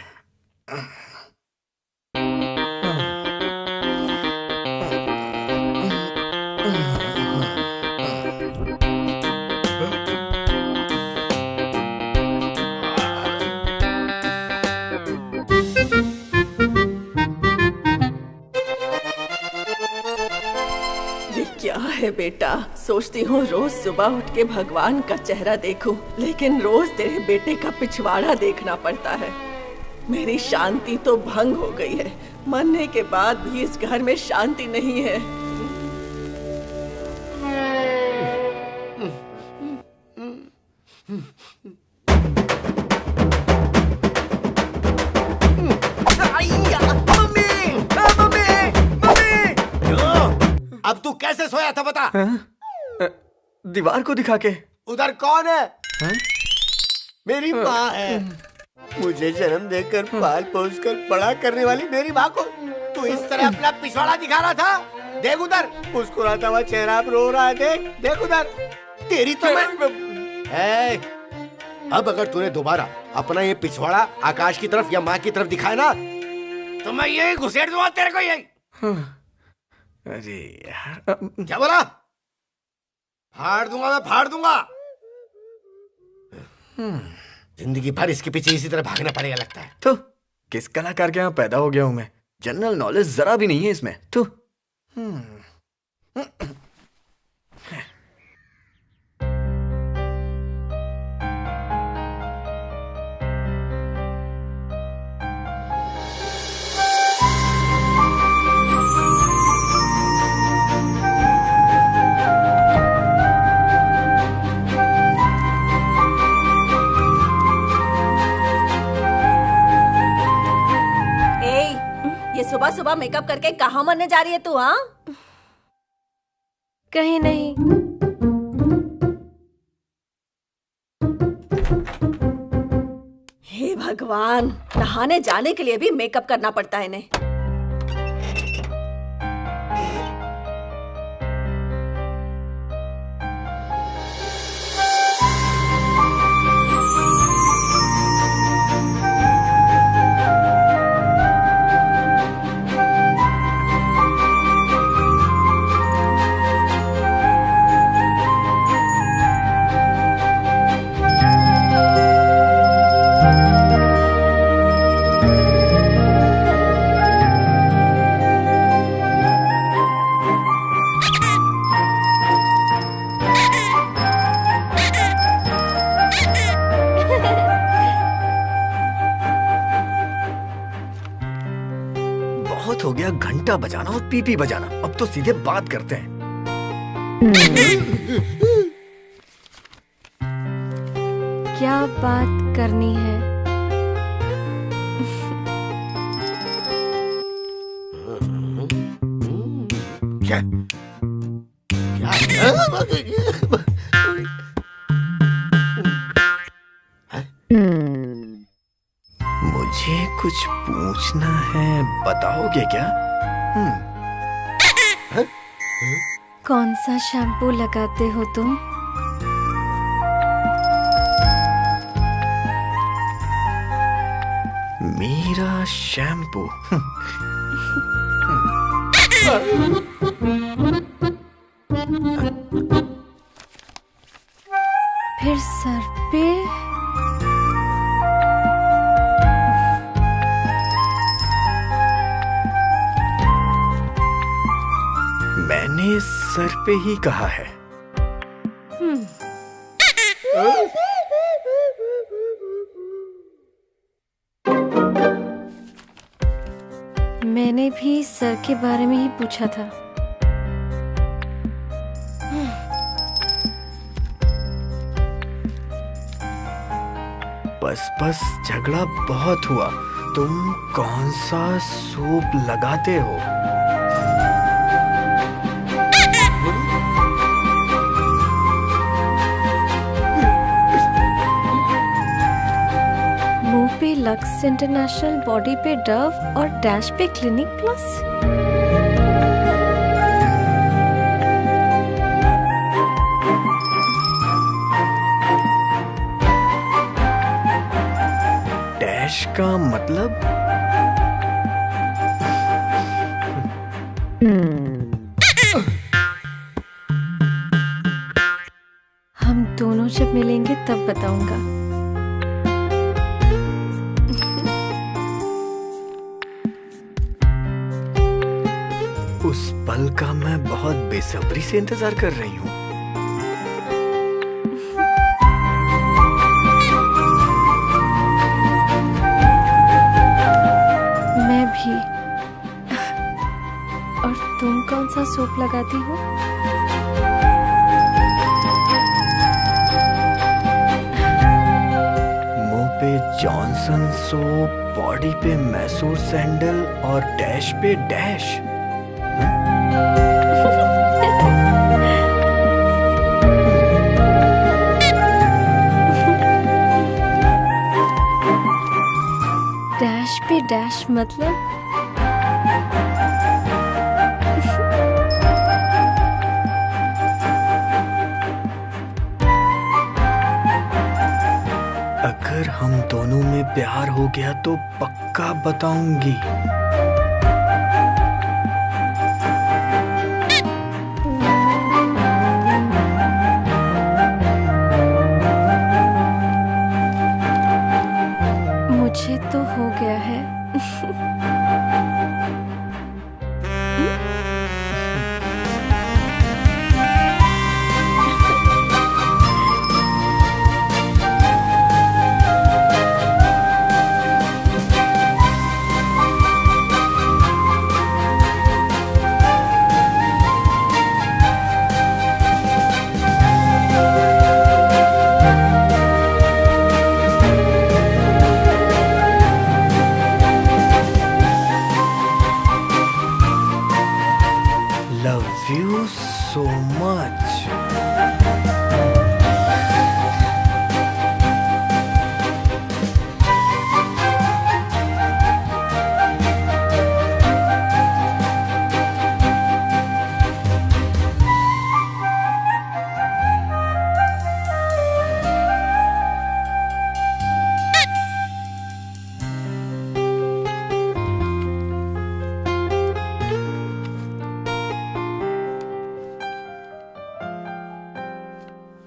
बेटा, सोचती हूँ रोज सुबह उठ के भगवान का चेहरा देखूं, लेकिन रोज तेरे बेटे का पिछवाड़ा देखना पड़ता है। मेरी शांति तो भंग हो गई है। मरने के बाद भी इस घर में शांति नहीं है। अब तू कैसे सोया था बता? दीवार को दिखा के। उधर कौन है? मेरी माँ है। मुझे जन्म देकर पाल पोस कर बड़ा करने वाली मेरी माँ को तू इस तरह अपना पिछवाड़ा दिखा रहा था। देख उधर मुस्कुराता हुआ चेहरा अब रो रहा है। देख उधर। तेरी तो मैं अब अगर तूने दोबारा अपना ये पिछवाड़ा आकाश की तरफ या माँ की तरफ दिखाया ना तो मैं यही घुसेड़ दूंगा तेरे को। यही अरे यार, क्या बोला? फाड़ दूंगा, मैं फाड़ दूंगा। जिंदगी भर इसके पीछे इसी तरह भागना पड़ेगा लगता है। तो किस कलाकार के यहाँ पैदा हो गया हूं मैं? जनरल नॉलेज जरा भी नहीं है इसमें। तो सुबह सुबह मेकअप करके कहाँ मरने जा रही है तू? हाँ, कहीं नहीं। हे भगवान, नहाने जाने के लिए भी मेकअप करना पड़ता है इन्हें। हो गया घंटा बजाना और पीपी बजाना। अब तो सीधे बात करते हैं। क्या बात करनी है? क्या? मुझे कुछ पूछना है, बताओगे क्या? कौन सा शैम्पू लगाते हो तुम? मेरा शैम्पू? फिर सर पे? मैंने सर पे ही कहा है। मैंने भी सर के बारे में ही पूछा था। बस झगड़ा बहुत हुआ। तुम कौन सा सूप लगाते हो? मुंह पे लक्स इंटरनेशनल, बॉडी पे डव और डैश पे क्लिनिक प्लस। डैश का मतलब? हम दोनों जब मिलेंगे तब बताऊंगा। उस पल का मैं बहुत बेसब्री से इंतजार कर रही हूँ। मैं भी। और तुम कौन सा सोप लगाती हो? मुंह पे जॉनसन सोप, बॉडी पे मैसूर सैंडल और डैश पे डैश। डैश पे डैश मतलब? अगर हम दोनों में प्यार हो गया तो पक्का बताऊंगी। मुझे तो हो गया है। Love you so much.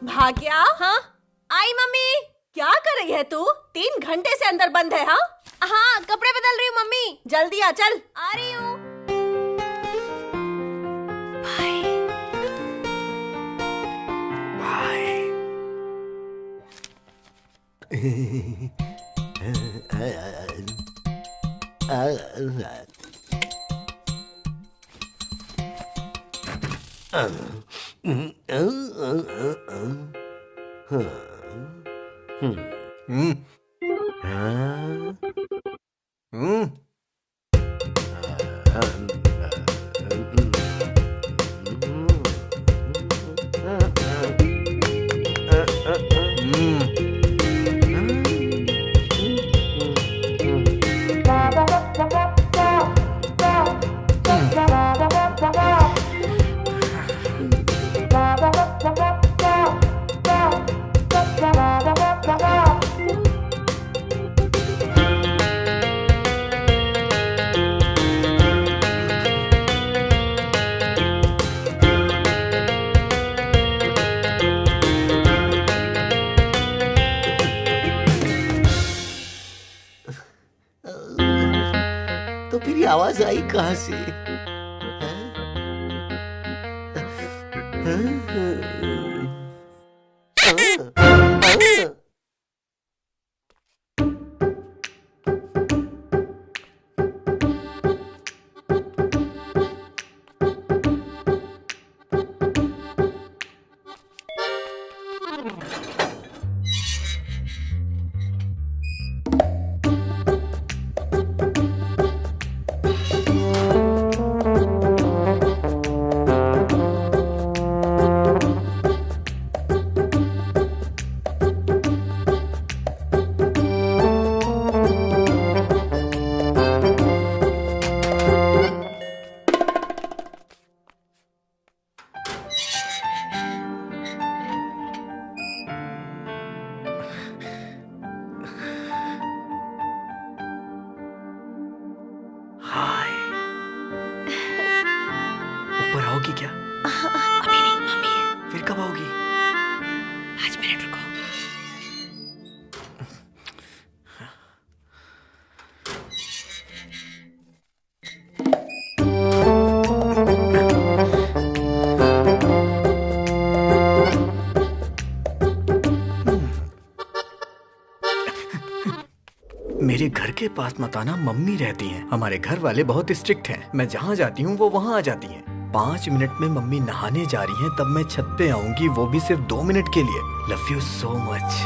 भाग्या। हाँ आई मम्मी। क्या कर रही है तू? 3 घंटे से अंदर बंद है। हाँ हाँ कपड़े बदल रही हूँ मम्मी। जल्दी आ, चल। आ रही हूँ। तो फिर ये आवाज आई कहाँ से? मेरे घर के पास मत आना, मम्मी रहती हैं। हमारे घर वाले बहुत स्ट्रिक्ट हैं। मैं जहाँ जाती हूँ वो वहाँ आ जाती हैं। 5 मिनट में मम्मी नहाने जा रही हैं, तब मैं छत पे आऊंगी, वो भी सिर्फ 2 मिनट के लिए। Love you so much.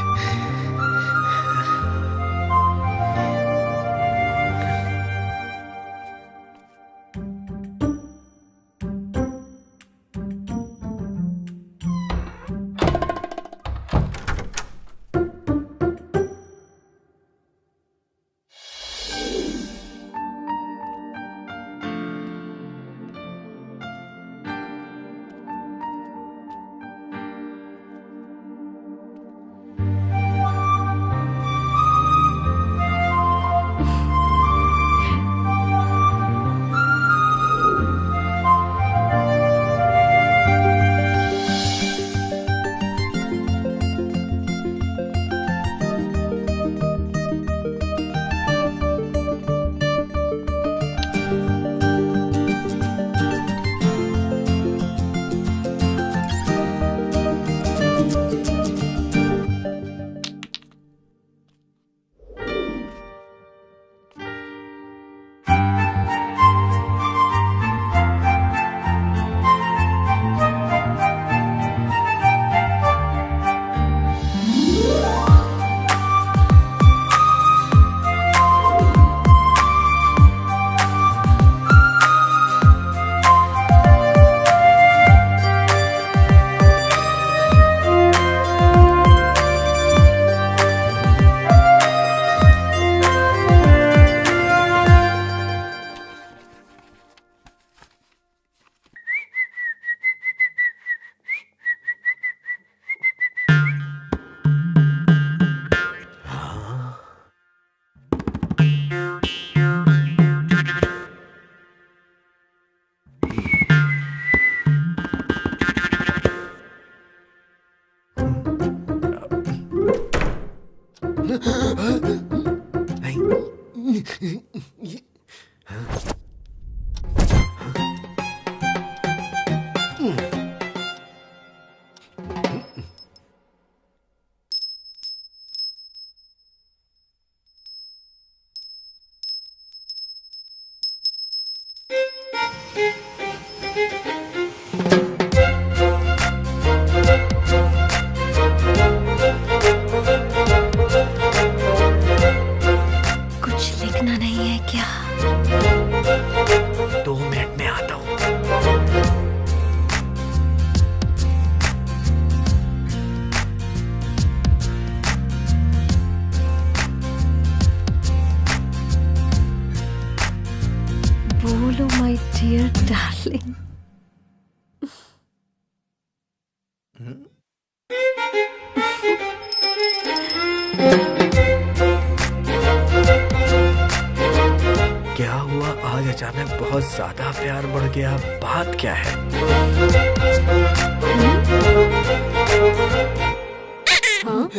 बोलो माय डियर डार्लिंग। क्या हुआ आज अचानक बहुत ज्यादा प्यार बढ़ गया? बात क्या है? हाँ?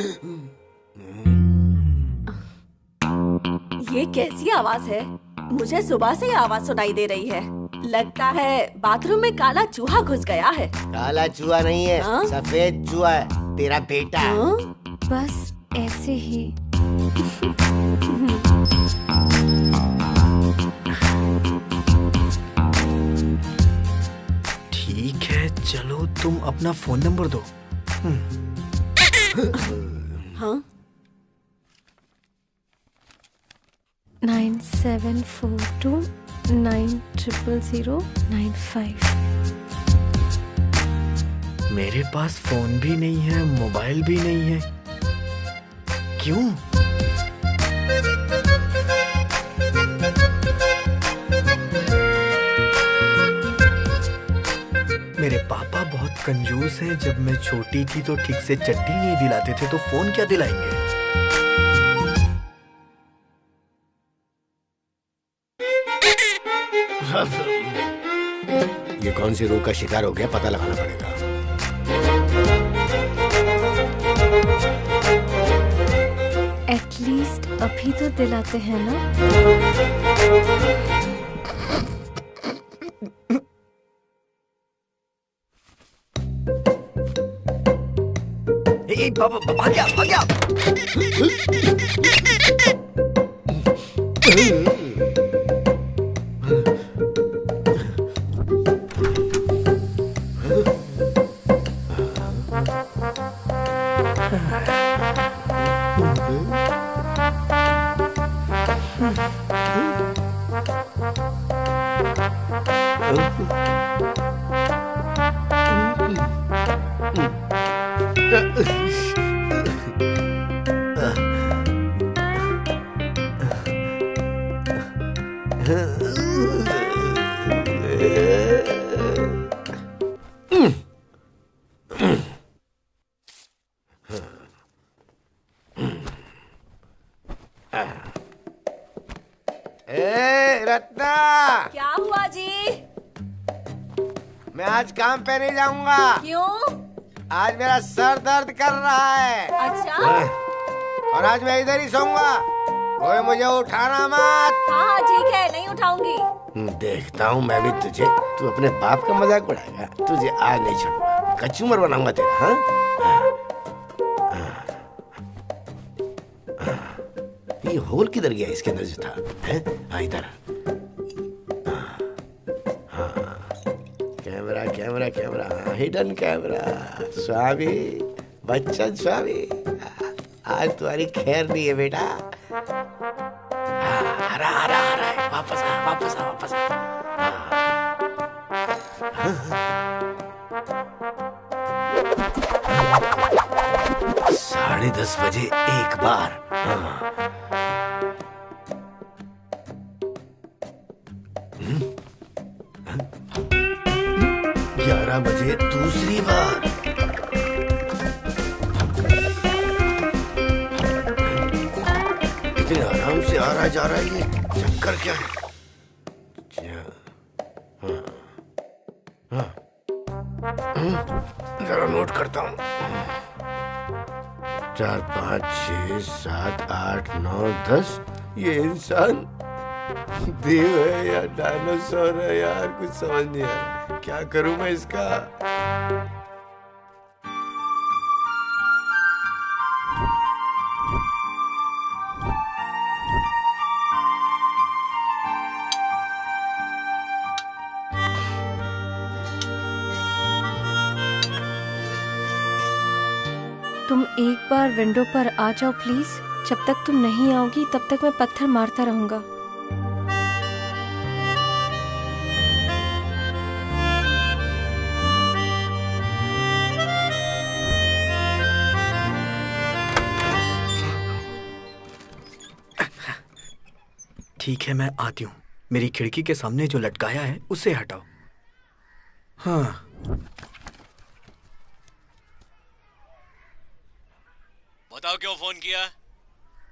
ये कैसी आवाज है? मुझे सुबह से ये आवाज सुनाई दे रही है। लगता है बाथरूम में काला चूहा घुस गया है। काला चूहा नहीं है, सफेद चूहा है, तेरा बेटा। बस ऐसे ही। ठीक है, चलो तुम अपना फोन नंबर दो। हाँ? 9742900095। मेरे पास फोन भी नहीं है, मोबाइल भी नहीं है। क्यों? मेरे पापा बहुत कंजूस हैं। जब मैं छोटी थी तो ठीक से चड्डी नहीं दिलाते थे, तो फोन क्या दिलाएंगे? ये कौन सी रोग का शिकार हो गया, पता लगाना पड़ेगा। एटलीस्ट अभी तो दिलाते हैं ना। भाग्या, भाग्या। रत्ना, क्या हुआ जी? मैं आज काम पे नहीं जाऊंगा। क्यों? आज मेरा सर दर्द कर रहा है। अच्छा। और आज मैं इधर ही सोऊंगा, कोई मुझे उठाना मत। हाँ ठीक है, नहीं उठाऊंगी। देखता हूँ मैं भी तुझे, तू अपने बाप का मजाक उड़ाएगा। तुझे आज नहीं छोड़ूंगा, कचूमर बनाऊंगा तेरा। हाँ ये होल किधर गया इसके अंदर जो था? हाँ इधर। Camera camera camera, hidden camera. Swami, Bachchan Swami, आज तुम्हारी खैर नहीं है बेटा। आ रहा है, वापस आ, वापस आ, वापस आ। 10:30 बजे एक बार। 11 बजे दूसरी बार। इतने आराम से आ रहा जा रहा है, ये चक्कर क्या है? जरा नोट करता हूँ। 4, 5, 6, 7, 8, 9, 10। ये इंसान देव है या डायनासोर है यार, कुछ समझ नहीं आ रहा। क्या करूं मैं इसका? तुम एक बार विंडो पर आ जाओ प्लीज। जब तक तुम नहीं आओगी तब तक मैं पत्थर मारता रहूंगा। ठीक है, मैं आती हूँ। मेरी खिड़की के सामने जो लटकाया है उसे हटाओ। हाँ, बताओ क्यों फोन किया?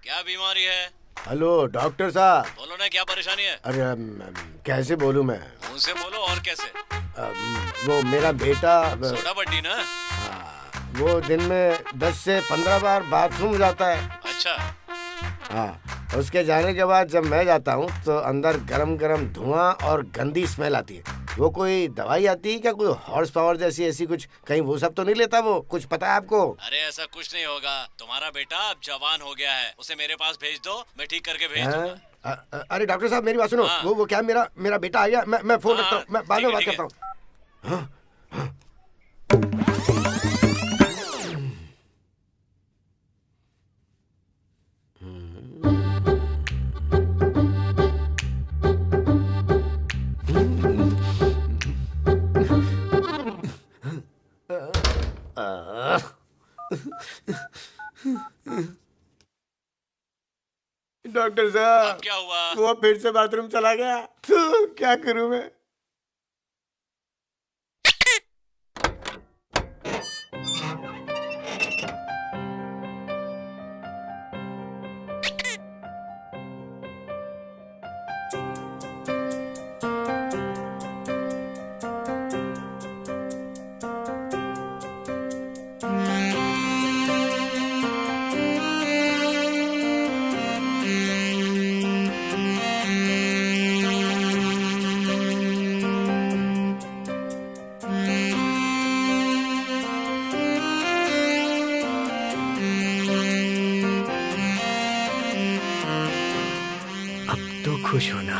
क्या बीमारी है? हेलो डॉक्टर साहब। बोलो ना, क्या परेशानी है? अरे कैसे बोलूं मैं? मुंह से बोलो, और कैसे? वो मेरा बेटा सोडा बड्डी ना? वो दिन में 10 से 15 बार बाथरूम जाता है। अच्छा। हाँ, उसके जाने के बाद जब मैं जाता हूँ तो अंदर गरम गरम धुआं और गंदी स्मेल आती है। वो कोई दवाई आती है क्या? कोई हॉर्स पावर जैसी ऐसी कुछ? कहीं वो सब तो नहीं लेता वो? कुछ पता है आपको? अरे ऐसा कुछ नहीं होगा। तुम्हारा बेटा अब जवान हो गया है, उसे मेरे पास भेज दो, मैं ठीक करके भेज दूंगा। अरे डॉक्टर साहब मेरी बात सुनो। हाँ। वो क्या मेरा बेटा आ गया। मैं फोन रखता हूँ, मैं बाद में बात करता हूँ। डॉक्टर साहब क्या हुआ? वो फिर से बाथरूम चला गया, तो क्या करूं मैं? तो खुश हो ना?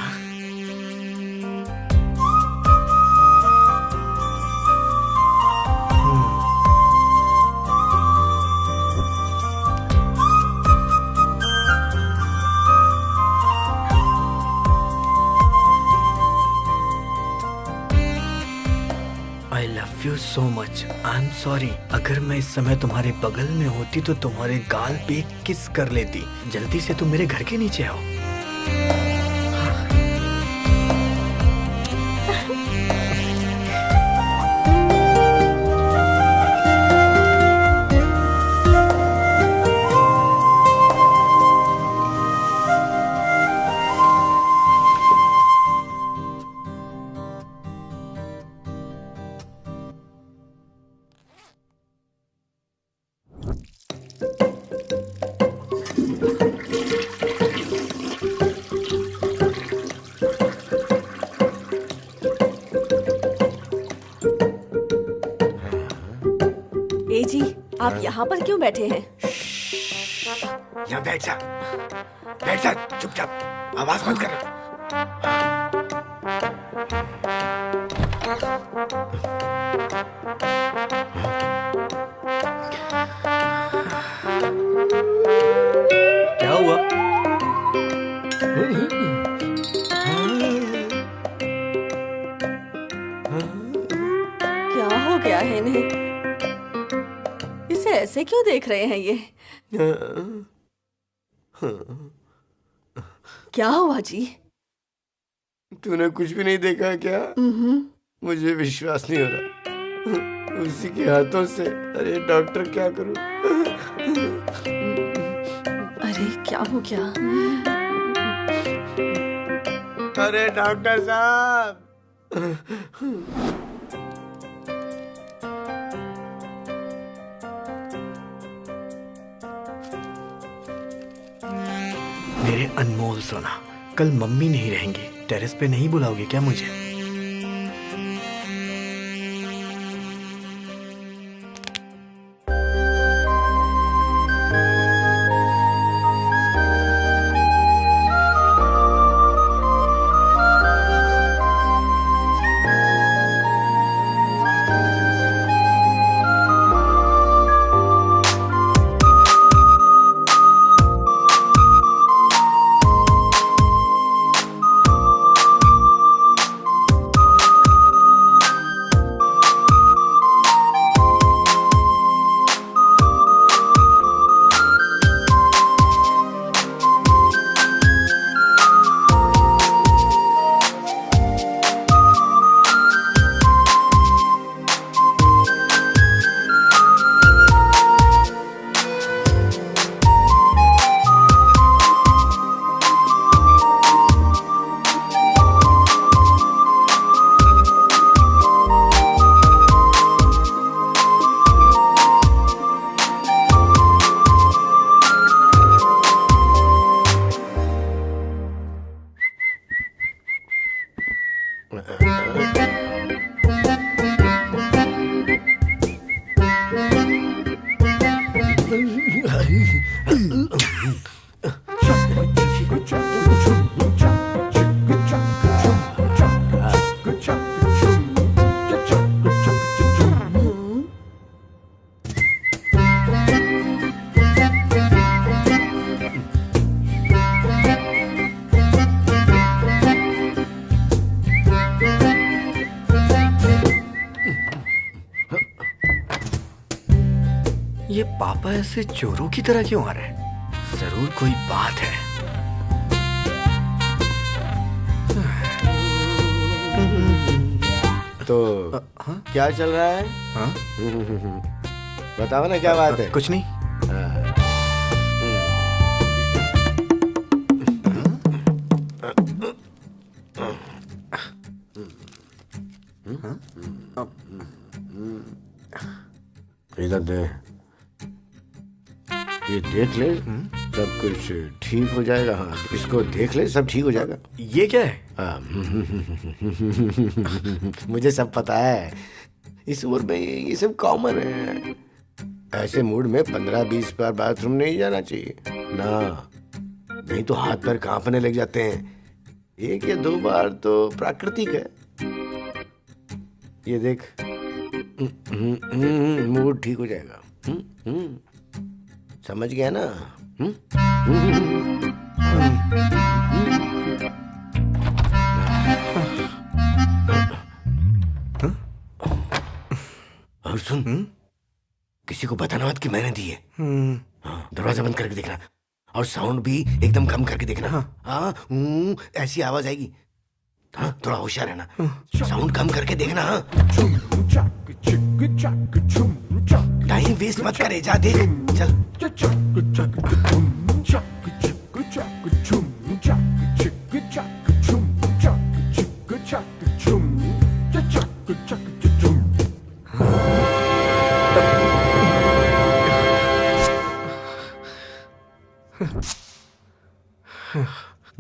I love you so much. I'm sorry. अगर मैं इस समय तुम्हारे बगल में होती तो तुम्हारे गाल पे किस कर लेती। जल्दी से तुम मेरे घर के नीचे आओ। आप यहाँ पर क्यों बैठे हैं? यहाँ बैठ जा चुपचाप, आवाज मत कर। क्या हुआ? क्या हो गया है इन्हें? ऐसे क्यों देख रहे हैं ये? क्या हुआ जी? तूने कुछ भी नहीं देखा क्या? मुझे विश्वास नहीं हो रहा। उसी के हाथों से। अरे डॉक्टर क्या करूं? अरे क्या हो गया? अरे डॉक्टर साहब। मेरे अनमोल सोना, कल मम्मी नहीं रहेंगी। टेरेस पे नहीं बुलाओगे क्या मुझे? ये पापा ऐसे चोरों की तरह क्यों आ रहे हैं? जरूर कोई बात है। तो क्या चल रहा है? बताओ ना क्या बात है? कुछ नहीं। इधर दे, ये देख ले, सब कुछ ठीक हो जाएगा। हाँ, इसको देख ले, सब ठीक हो जाएगा। ये क्या है? मुझे सब पता है। इस उम्र में ये सब कॉमन है। ऐसे मूड में 15-20 बार बाथरूम नहीं जाना चाहिए ना, नहीं तो हाथ पैर कांपने लग जाते हैं। 1 या 2 बार तो प्राकृतिक है। ये देख, मूड ठीक हो जाएगा। समझ गया ना? और सुन, किसी को बताना मत कि मैंने दी है। हाँ, दरवाजा बंद करके देखना और साउंड भी एकदम कम करके देखना। हाँ, ऐसी आवाज आएगी। हाँ, थोड़ा होशियार रहना, साउंड कम करके देखना। हाँ, टाइम वेस्ट मत करे, जा देख, चल।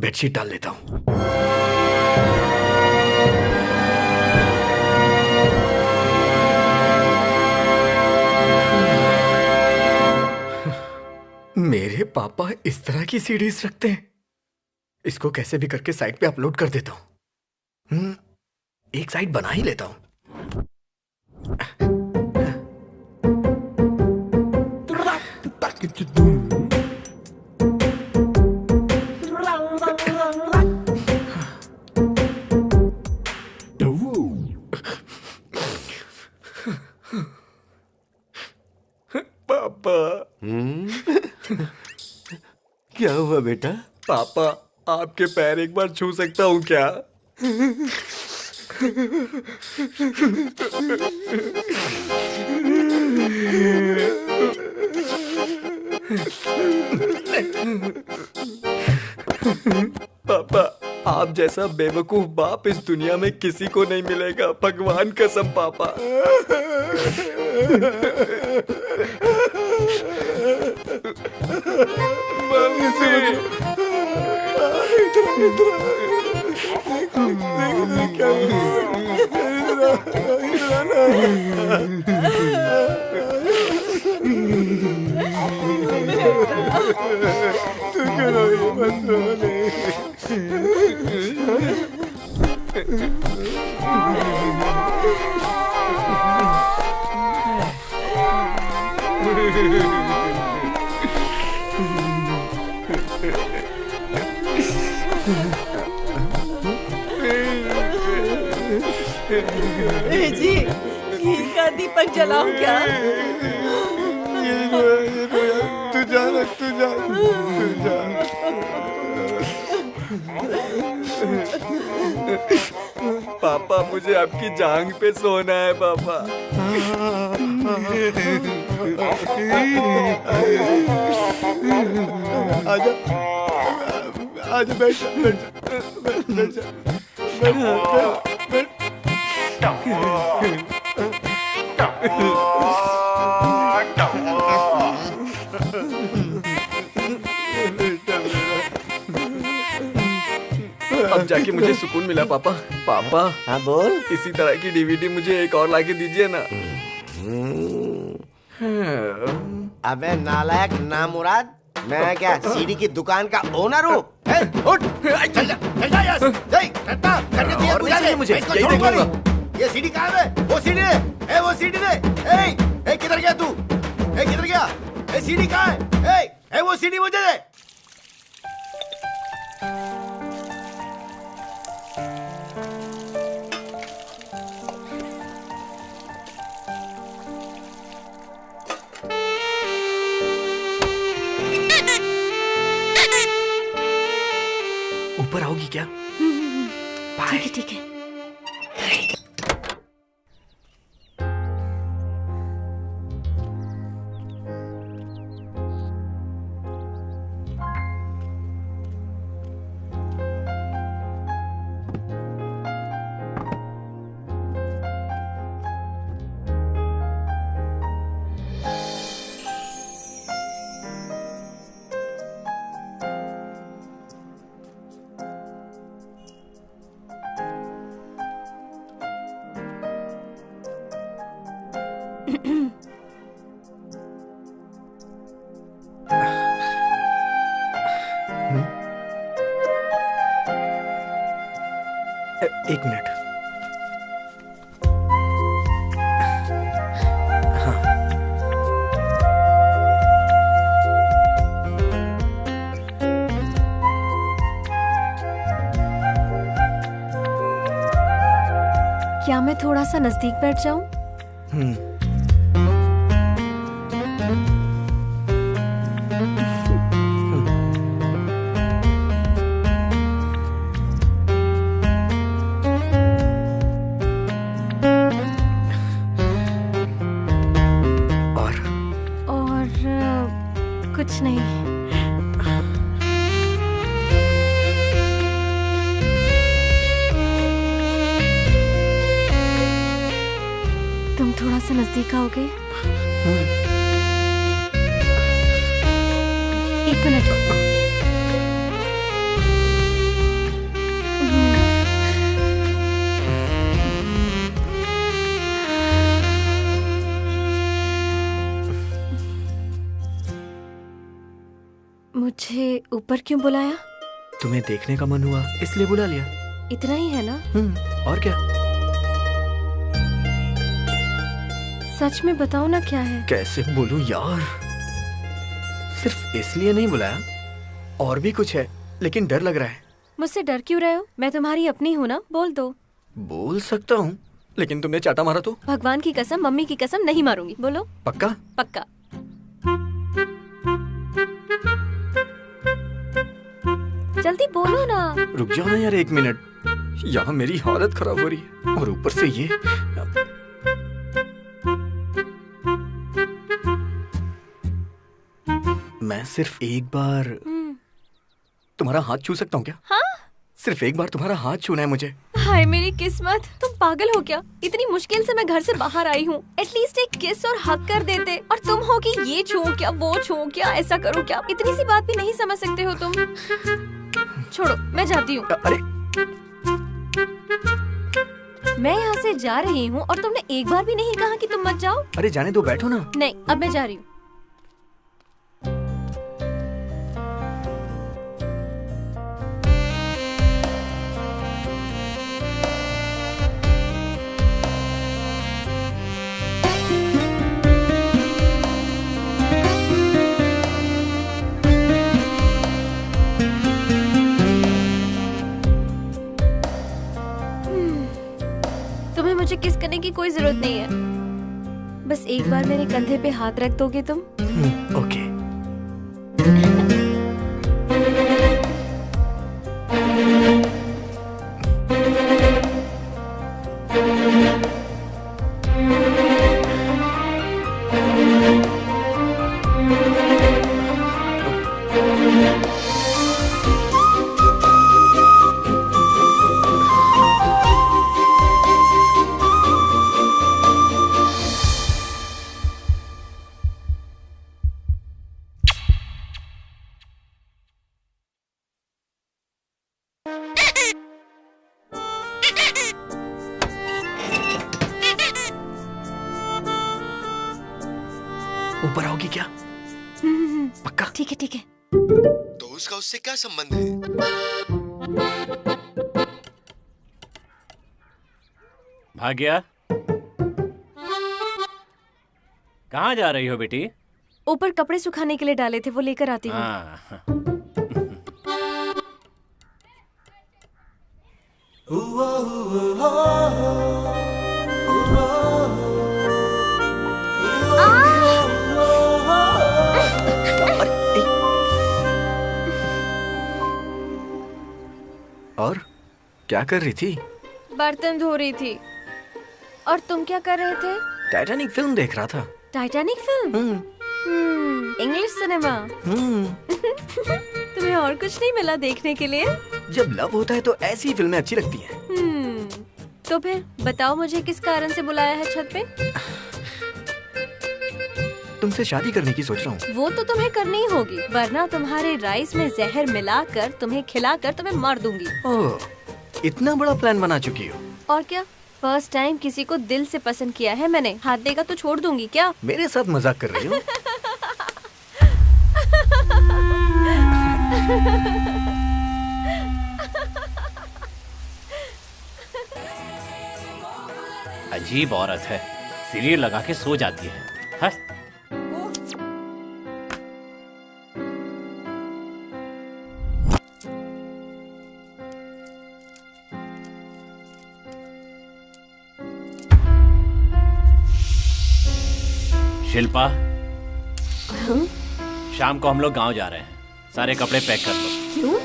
बेडशीट डाल लेता हूं। मेरे पापा इस तरह की सीडीज रखते हैं। इसको कैसे भी करके साइट पे अपलोड कर देता हूं। एक साइट बना ही लेता हूं। पापा। क्या हुआ बेटा? पापा, आपके पैर एक बार छू सकता हूँ क्या? पापा, आप जैसा बेवकूफ बाप इस दुनिया में किसी को नहीं मिलेगा, भगवान कसम पापा। जी, घी का दीपक जलाऊं क्या? तू जा। पापा, मुझे आपकी जांग पे सोना है पापा। आजा बैठ अब जाके मुझे सुकून मिला पापा। पापा। हाँ बोल। इसी तरह की डीवीडी मुझे एक और लाके दीजिए ना। अबे नालायक नामुराद, मैं क्या सीडी की दुकान का ओनर हूँ? उठ, चल जा यहाँ से। करके दिया बुझा दे, मुझे इसको यही छोड़ देखूंगा। नहीं। ये सीडी कहाँ है? वो सीडी दे, वो सीडी दे। किधर गया तू? किधर गया? सीडी कहाँ है? वो सीडी मुझे दे। ऊपर आओगी क्या? ठीक है। एक मिनट। क्या मैं थोड़ा सा नजदीक बैठ जाऊं? और कुछ नहीं। तुम थोड़ा सा नजदीक आओगे? एक मिनट। मुझे ऊपर क्यों बुलाया? तुम्हें देखने का मन हुआ इसलिए बुला लिया। इतना ही है ना? और क्या? सच में बताओ ना क्या है? कैसे बोलूं यार, सिर्फ इसलिए नहीं बुलाया, और भी कुछ है, लेकिन डर लग रहा है। मुझसे डर क्यों रहे हो? मैं तुम्हारी अपनी हूँ ना, बोल दो। बोल सकता हूँ, लेकिन तुमने चाटा मारा तो? भगवान की कसम, मम्मी की कसम नहीं मारूंगी। बोलो। पक्का? पक्का। जल्दी बोलो ना। रुक जाओ ना यार, एक मिनट। यहाँ मेरी हालत खराब हो रही है, और ऊपर से ये। मैं सिर्फ एक बार तुम्हारा हाथ छू सकता हूँ क्या? हाँ? सिर्फ एक बार तुम्हारा हाथ छूना है मुझे। हाय मेरी किस्मत, तुम पागल हो क्या? इतनी मुश्किल से मैं घर से बाहर आई हूँ। एटलीस्ट एक किस और हक कर देते, और तुम हो कि ये छू क्या, वो छू क्या, ऐसा करो क्या? इतनी सी बात भी नहीं समझ सकते हो तुम। छोड़ो, मैं जाती हूँ। अरे मैं यहाँ से जा रही हूँ और तुमने एक बार भी नहीं कहा कि तुम मत जाओ। अरे जाने दो, बैठो ना। नहीं, अब मैं जा रही हूँ। तुम्हें मुझे किस करने की कोई जरूरत नहीं है। बस एक बार मेरे कंधे पे हाथ रख दोगे तुम? ओके। ऊपर आओगी क्या? पक्का? ठीक है, ठीक है। तो उसका उससे क्या संबंध है? भाग्या, कहाँ जा रही हो बेटी? ऊपर कपड़े सुखाने के लिए डाले थे, वो लेकर आती हूँ। और क्या कर रही थी? बर्तन धो रही थी। और तुम क्या कर रहे थे? टाइटैनिक फिल्म देख रहा था। Titanic film? English cinema. तुम्हें और कुछ नहीं मिला देखने के लिए? जब लव होता है तो ऐसी फिल्में अच्छी लगती हैं। तो फिर बताओ, मुझे किस कारण से बुलाया है छत पे? तुमसे शादी करने की सोच रहा हूँ। वो तो तुम्हें करनी ही होगी, वरना तुम्हारे राइस में जहर मिलाकर तुम्हें खिलाकर तुम्हें मार दूंगी। ओह, इतना बड़ा प्लान बना चुकी हो। और क्या? फर्स्ट टाइम किसी को दिल से पसंद किया है मैंने। हाथ देगा तो छोड़ दूंगी क्या? मेरे साथ मजाक कर रही हो? अजीब औरत है, सिरियर लगा के सो जाती है। हस? शिल्पा, शाम को हम लोग गांव जा रहे हैं, सारे कपड़े पैक कर लो। क्यों?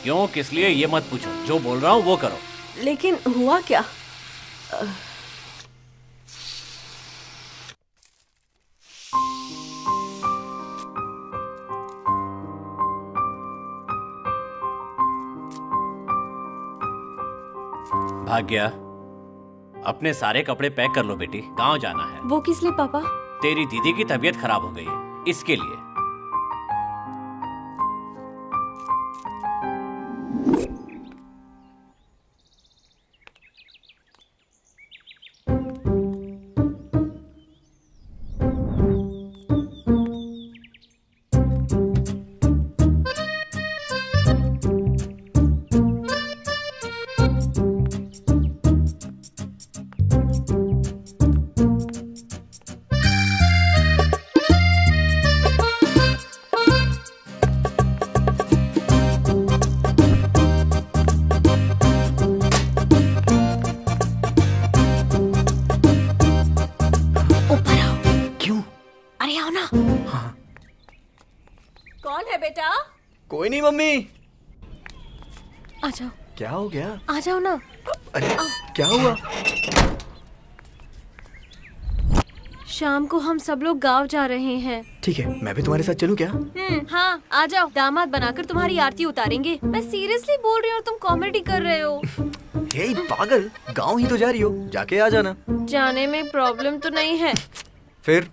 क्यों किस लिए ये मत पूछो, जो बोल रहा हूँ वो करो। लेकिन हुआ क्या? भाग्या, अपने सारे कपड़े पैक कर लो बेटी, गांव जाना है। वो किस लिए पापा? तेरी दीदी की तबीयत खराब हो गई है, इसके लिए। कौन है बेटा? कोई नहीं मम्मी। आ जाओ। क्या हो गया? आ जाओ ना। अरे क्या हुआ? शाम को हम सब लोग गांव जा रहे हैं। ठीक है, मैं भी तुम्हारे साथ चलूं क्या? हाँ आ जाओ, दामाद बनाकर तुम्हारी आरती उतारेंगे। मैं सीरियसली बोल रही हूँ, तुम कॉमेडी कर रहे हो। हे पागल, गांव ही तो जा रही हो, जाके आ जाना। जाने में प्रॉब्लम तो नहीं है। फिर?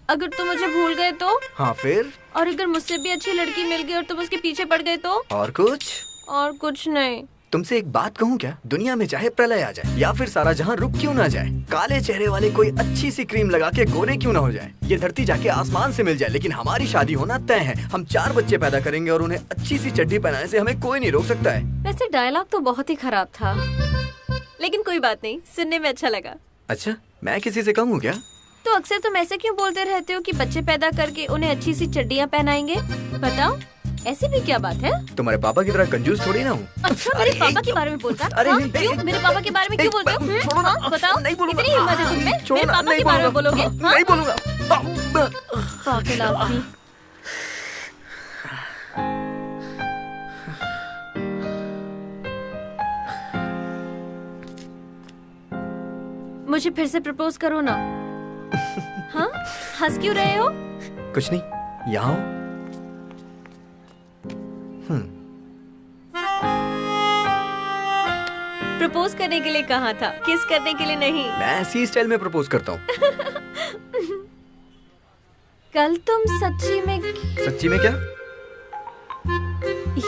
अगर तुम मुझे भूल गए तो? हाँ फिर? और अगर मुझसे भी अच्छी लड़की मिल गई और तुम उसके पीछे पड़ गए तो? और कुछ? और कुछ नहीं। तुमसे एक बात कहूँ क्या? दुनिया में चाहे प्रलय आ जाए या फिर सारा जहां रुक क्यों ना जाए, काले चेहरे वाले कोई अच्छी सी क्रीम लगा के गोरे क्यों ना हो जाए, ये धरती जाके आसमान से मिल जाए, लेकिन हमारी शादी होना तय है। हम 4 बच्चे पैदा करेंगे और उन्हें अच्छी सी चड्डी पहनाने से हमें कोई नहीं रोक सकता है। वैसे डायलॉग तो बहुत ही खराब था, लेकिन कोई बात नहीं, सुनने में अच्छा लगा। अच्छा, मैं किसी से कम हूँ क्या? तो अक्सर तुम ऐसे क्यों बोलते रहते हो कि बच्चे पैदा करके उन्हें अच्छी सी चड्डियाँ पहनाएंगे? बताओ, ऐसी भी क्या बात है? तुम्हारे पापा की तरह कंजूस थोड़ी ना हूँ। अच्छा, मेरे पापा के बारे में बोलता? अरे हाँ, क्यों? मेरे पापा के बारे में क्यों बोलते हो? हाँ, बताओ, इतनी हिम्मत है तुम में? मेरे पापा के बारे में बोलोगे? नहीं बोलूंगा। पागल आदमी। मुझे फिर से प्रपोज करो ना। हाँ, हंस क्यों रहे हो? कुछ नहीं, यहाँ हो। प्रपोज करने के लिए कहा था, किस करने के लिए नहीं। मैं ऐसी स्टाइल में प्रपोज करता हूँ। कल तुम सच्ची में क्या?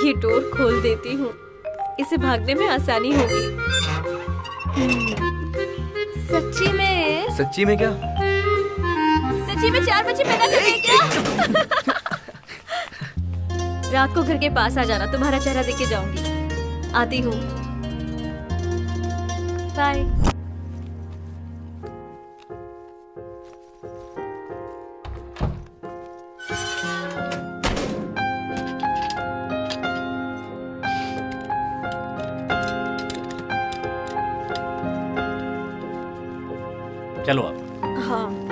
ये डोर खोल देती हूँ, इसे भागने में आसानी होगी। सच्ची में क्या? सच्ची में 4 बच्चे पैदा करने क्या? रात को घर के पास आ जाना, तुम्हारा चेहरा देख के जाऊंगी। आती हूँ, बाय। चलो अब। हाँ।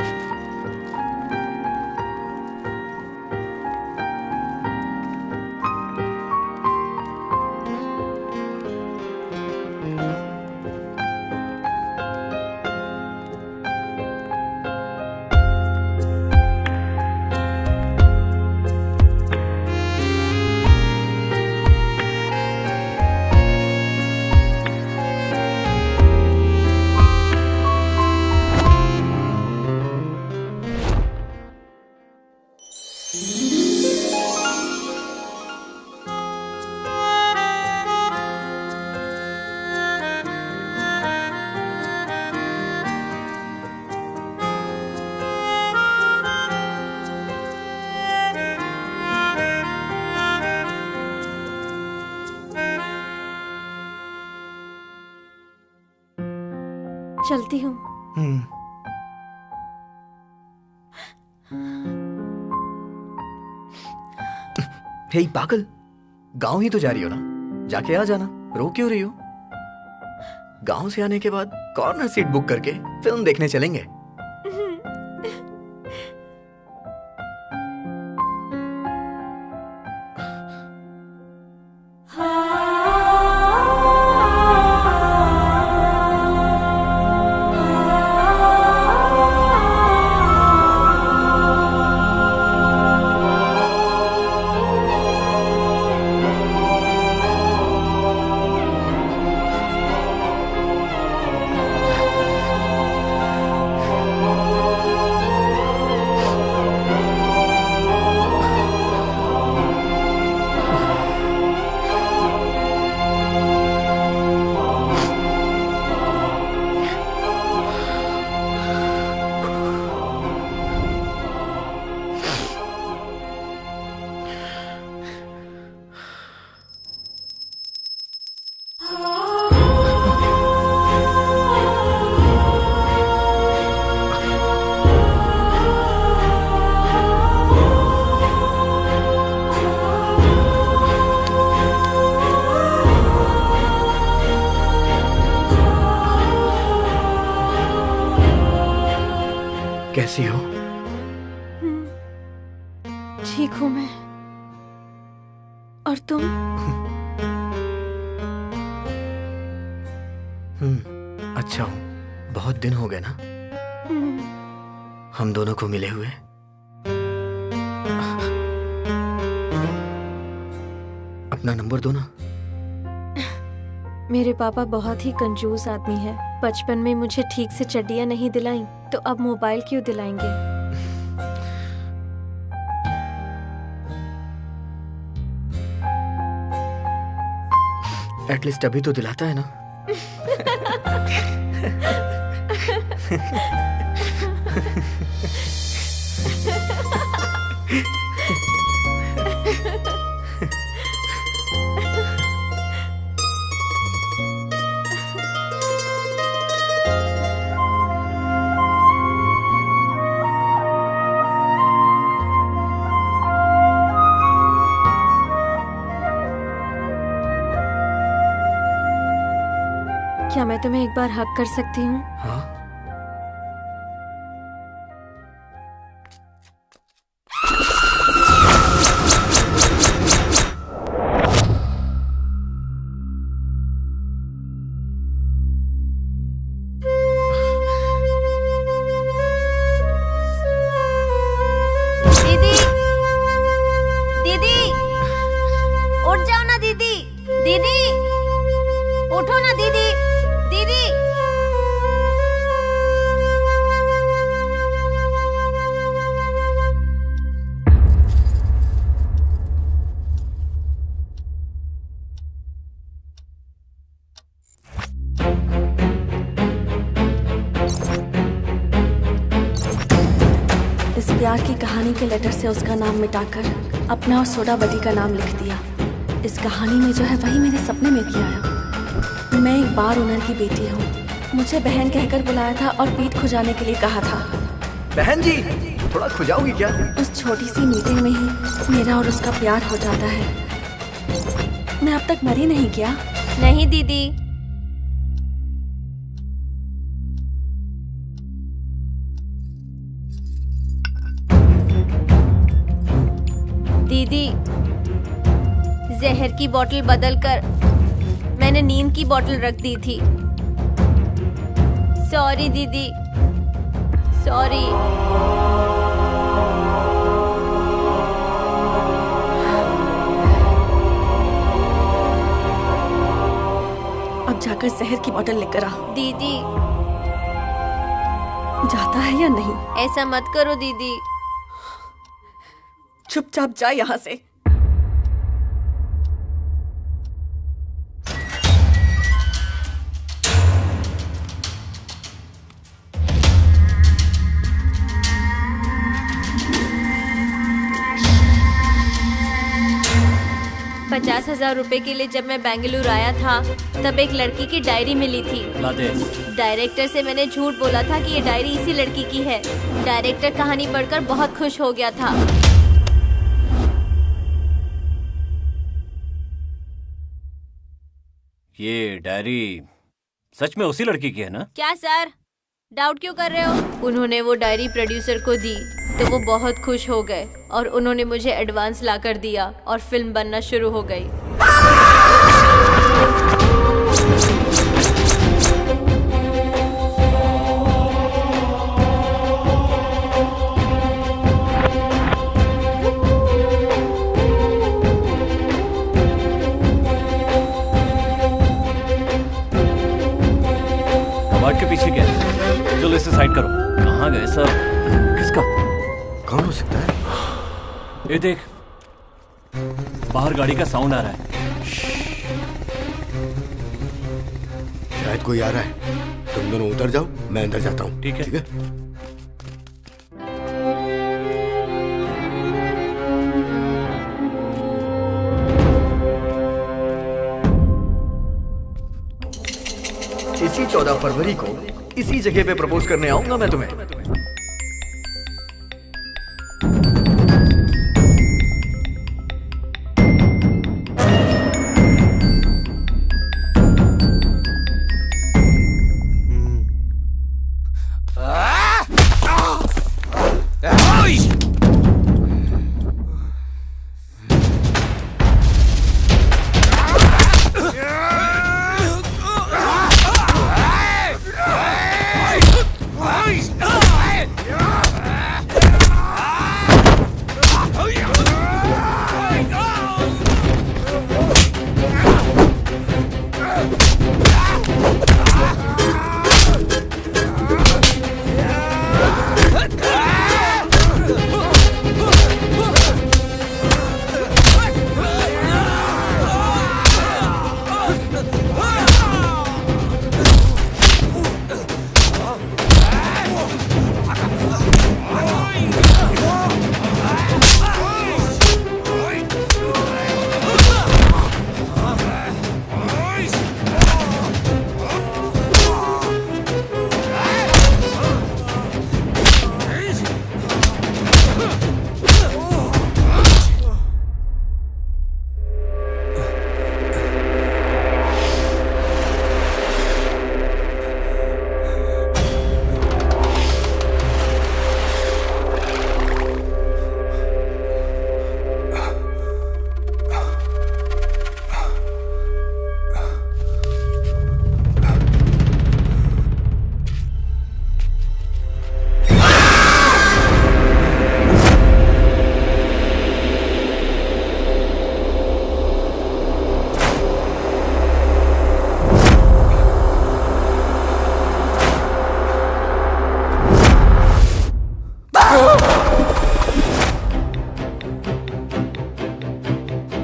चलती हूँ। हे पागल, गांव ही तो जा रही हो ना, जाके आ जाना, रो क्यों रही हो? गांव से आने के बाद कॉर्नर सीट बुक करके फिल्म देखने चलेंगे। कैसी हो? ठीक हूँ मैं। और तुम? अच्छा हूँ। बहुत दिन हो गए ना हम दोनों को मिले हुए। अपना नंबर दो ना। मेरे पापा बहुत ही कंजूस आदमी है। बचपन में मुझे ठीक से चड्डियां नहीं दिलाई, तो अब मोबाइल क्यों दिलाएंगे? एटलीस्ट अभी तो दिलाता है ना। क्या मैं तुम्हें एक बार हक कर सकती हूँ? हाँ। दीदी, दीदी, उठ जाओ ना दीदी, दीदी, उठो ना दीदी, दीदी। इस प्यार की कहानी के लेटर से उसका नाम मिटाकर अपना और सोडा बडी का नाम लिख दिया। इस कहानी में जो है वही मेरे सपने में भी आया। मैं एक बार ओनर की बेटी हूँ। मुझे बहन कहकर बुलाया था और पीठ खुजाने के लिए कहा था। बहन जी, थोड़ा खुजाओगी क्या? उस छोटी सी मीटिंग में ही मेरा और उसका प्यार हो जाता है। मैं अब तक मरी नहीं क्या? नहीं दीदी। दीदी, जहर की बोतल बदलकर मैंने नींद की बोतल रख दी थी। सॉरी दीदी, सॉरी। अब जाकर जहर की बोतल लेकर आ। दीदी, जाता है या नहीं? ऐसा मत करो दीदी। चुपचाप जा यहाँ से। 50,000 रुपए के लिए जब मैं बेंगलुरु आया था तब एक लड़की की डायरी मिली थी। डायरेक्टर से मैंने झूठ बोला था कि ये डायरी इसी लड़की की है। डायरेक्टर कहानी पढ़कर बहुत खुश हो गया था। ये डायरी सच में उसी लड़की की है ना? क्या सर, डाउट क्यों कर रहे हो? उन्होंने वो डायरी प्रोड्यूसर को दी तो वो बहुत खुश हो गए और उन्होंने मुझे एडवांस लाकर दिया और फिल्म बनना शुरू हो गई। कबाड़ के पीछे क्या है? चलो इसे साइड करो। कहाँ गए सर? किसका? कौन हो सकता है? ये देख, बाहर गाड़ी का साउंड आ रहा है। शायद कोई आ रहा है। तुम दोनों उतर जाओ, मैं अंदर जाता हूँ। ठीक है। ठीक है। इसी 14 फरवरी को इसी जगह पे प्रपोज करने आऊंगा मैं तुम्हें।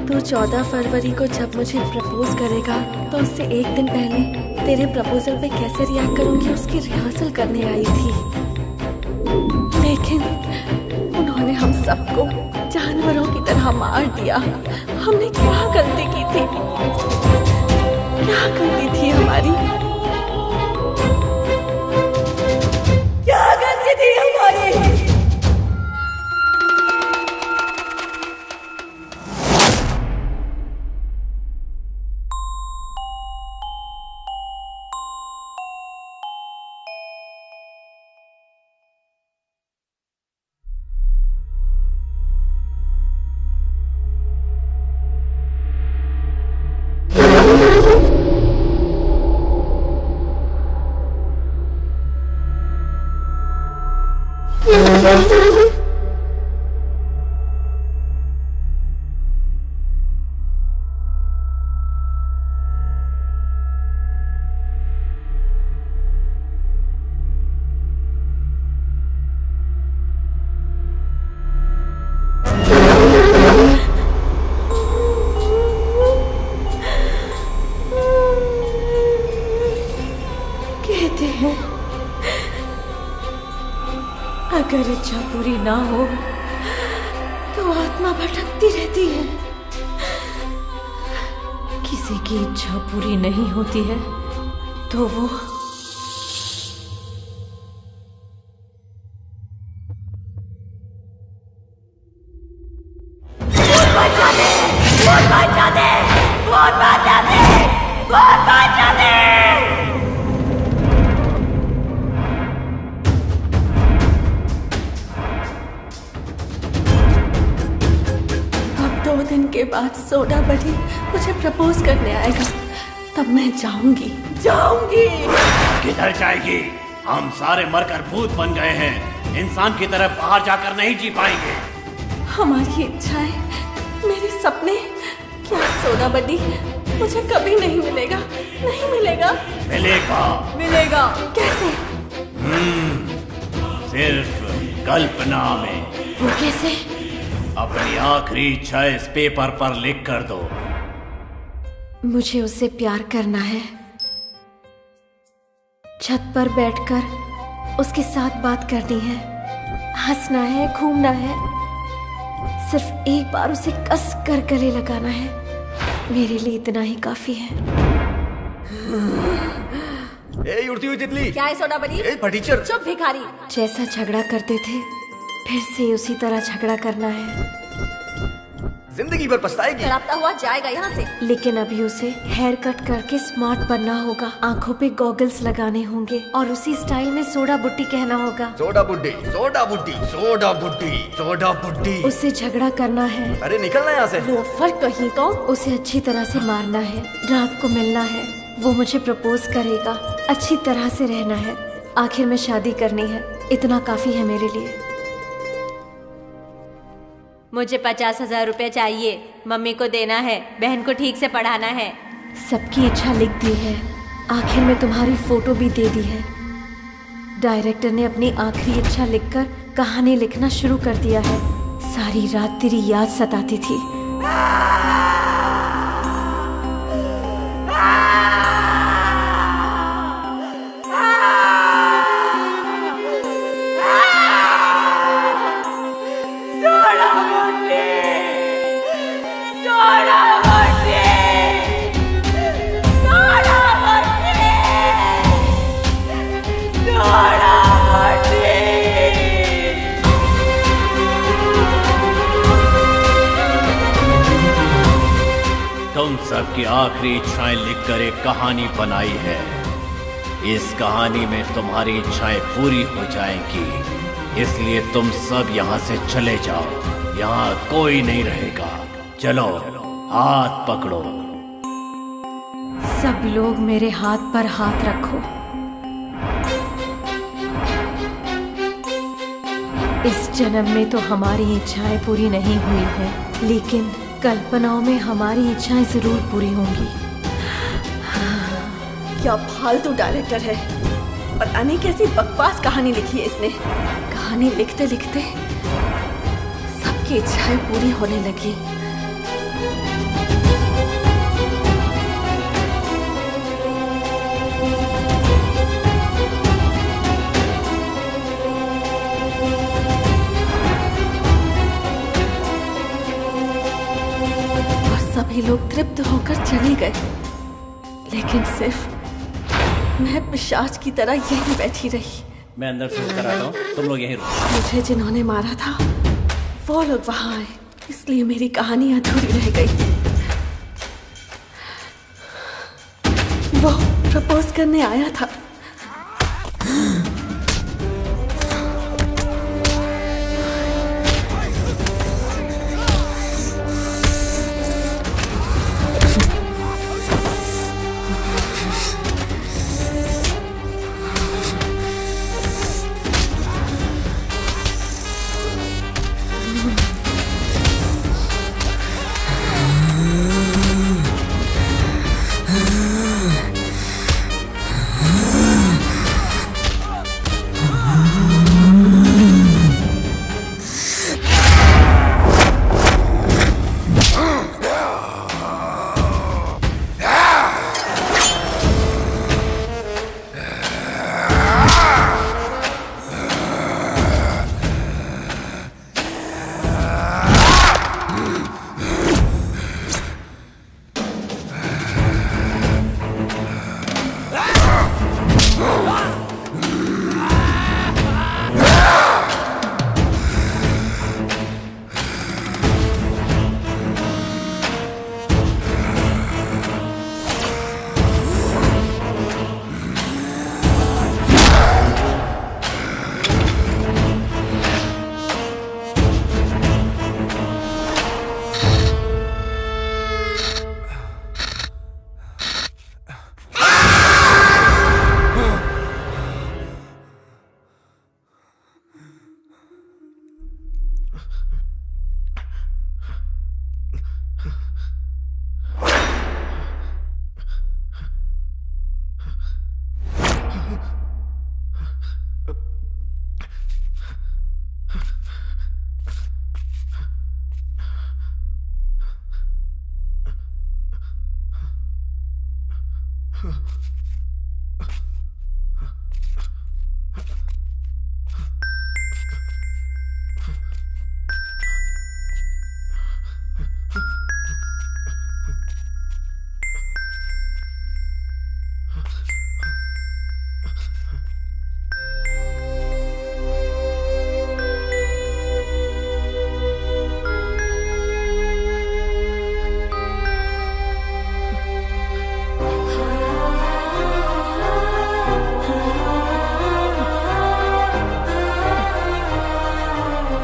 तू 14 फरवरी को जब मुझे प्रपोज करेगा तो उससे एक दिन पहले तेरे प्रपोजल पे कैसे रिएक्ट करूंगी उसकी रिहर्सल करने आई थी, लेकिन उन्होंने हम सबको जानवरों की तरह मार दिया। हमने क्या गलती की थी? क्या गलती थी हमारी? क्या गलती थी हमारी? कहते हैं अगर इच्छा पूरी ना हो तो आत्मा भटकती रहती है। किसी की इच्छा पूरी नहीं होती है तो वो अब 2 दिन के बाद सोडा बड़ी मुझे प्रपोज करने आएगा, तब मैं जाऊंगी। किधर जाएगी? हम सारे मरकर भूत बन गए हैं, इंसान की तरह बाहर जाकर नहीं जी पाएंगे। हमारी इच्छाएं, मेरे सपने, क्या सोडा बड़ी मुझे कभी नहीं मिलेगा? नहीं मिलेगा? मिलेगा। कैसे? सिर्फ कल्पना में। वो कैसे? अपनी आखिरी इच्छा इस पेपर पर लिख कर दो। मुझे उससे प्यार करना है, छत पर बैठकर उसके साथ बात करनी है, हंसना है, घूमना है, सिर्फ एक बार उसे कस कर गले लगाना है। मेरे लिए इतना ही काफी है। ए उड़ती हुई तितली। क्या है सोडा बड़ी? ए फटीचर। चुप भिखारी। जैसा झगड़ा करते थे फिर से उसी तरह झगड़ा करना है। जिंदगी भर पछताएगी। तड़पता हुआ जाएगा यहाँ से। लेकिन अभी उसे हेयर कट करके स्मार्ट बनना होगा, आंखों पे गॉगल्स लगाने होंगे और उसी स्टाइल में सोडा बुड्डी कहना होगा। सोडा बुड्डी, सोडा बुड्डी, सोडा बुड्डी, सोडा बुड्डी। उससे झगड़ा करना है। अरे निकलना यहाँ से। लोफर कहीं का। उसे अच्छी तरह से मारना है, रात को मिलना है, वो मुझे प्रपोज करेगा, अच्छी तरह से रहना है, आखिर में शादी करनी है। इतना काफी है मेरे लिए। मुझे 50,000 रुपए चाहिए, मम्मी को देना है, बहन को ठीक से पढ़ाना है। सबकी इच्छा लिख दी है, आखिर में तुम्हारी फोटो भी दे दी है। डायरेक्टर ने अपनी आखिरी इच्छा लिखकर कहानी लिखना शुरू कर दिया है। सारी रात तेरी याद सताती थी। तुम सबकी आखिरी इच्छाएं लिखकर एक कहानी बनाई है। इस कहानी में तुम्हारी इच्छाएं पूरी हो जाएंगी, इसलिए तुम सब यहाँ से चले जाओ। यहाँ कोई नहीं रहेगा। चलो, हाथ पकड़ो। सब लोग मेरे हाथ पर हाथ रखो। इस जन्म में तो हमारी इच्छाएं पूरी नहीं हुई हैं, लेकिन कल्पनाओं में हमारी इच्छाएं जरूर पूरी होंगी। क्या फालतू डायरेक्टर है, पता नहीं कैसी बकवास कहानी लिखी है इसने। कहानी लिखते लिखते सबकी इच्छाएं पूरी होने लगी। सभी लोग तृप्त होकर चले गए, लेकिन सिर्फ मैं पिशाच की तरह यहीं बैठी रही। मैं अंदर से होकर आता हूँ, तुम लोग यहीं रुको। मुझे जिन्होंने मारा था वो लोग वहां आए, इसलिए मेरी कहानी अधूरी रह गई। वो प्रपोज करने आया था।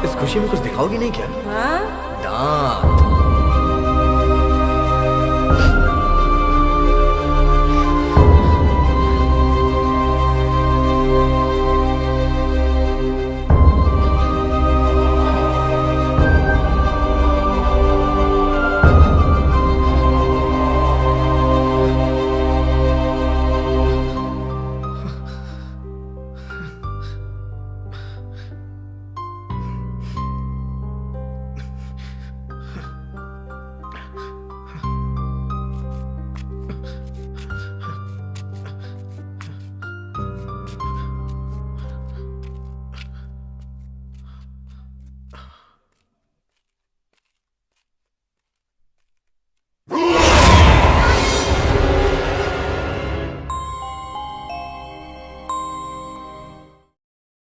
इस खुशी में कुछ दिखाओगी नहीं क्या? हाँ? दान।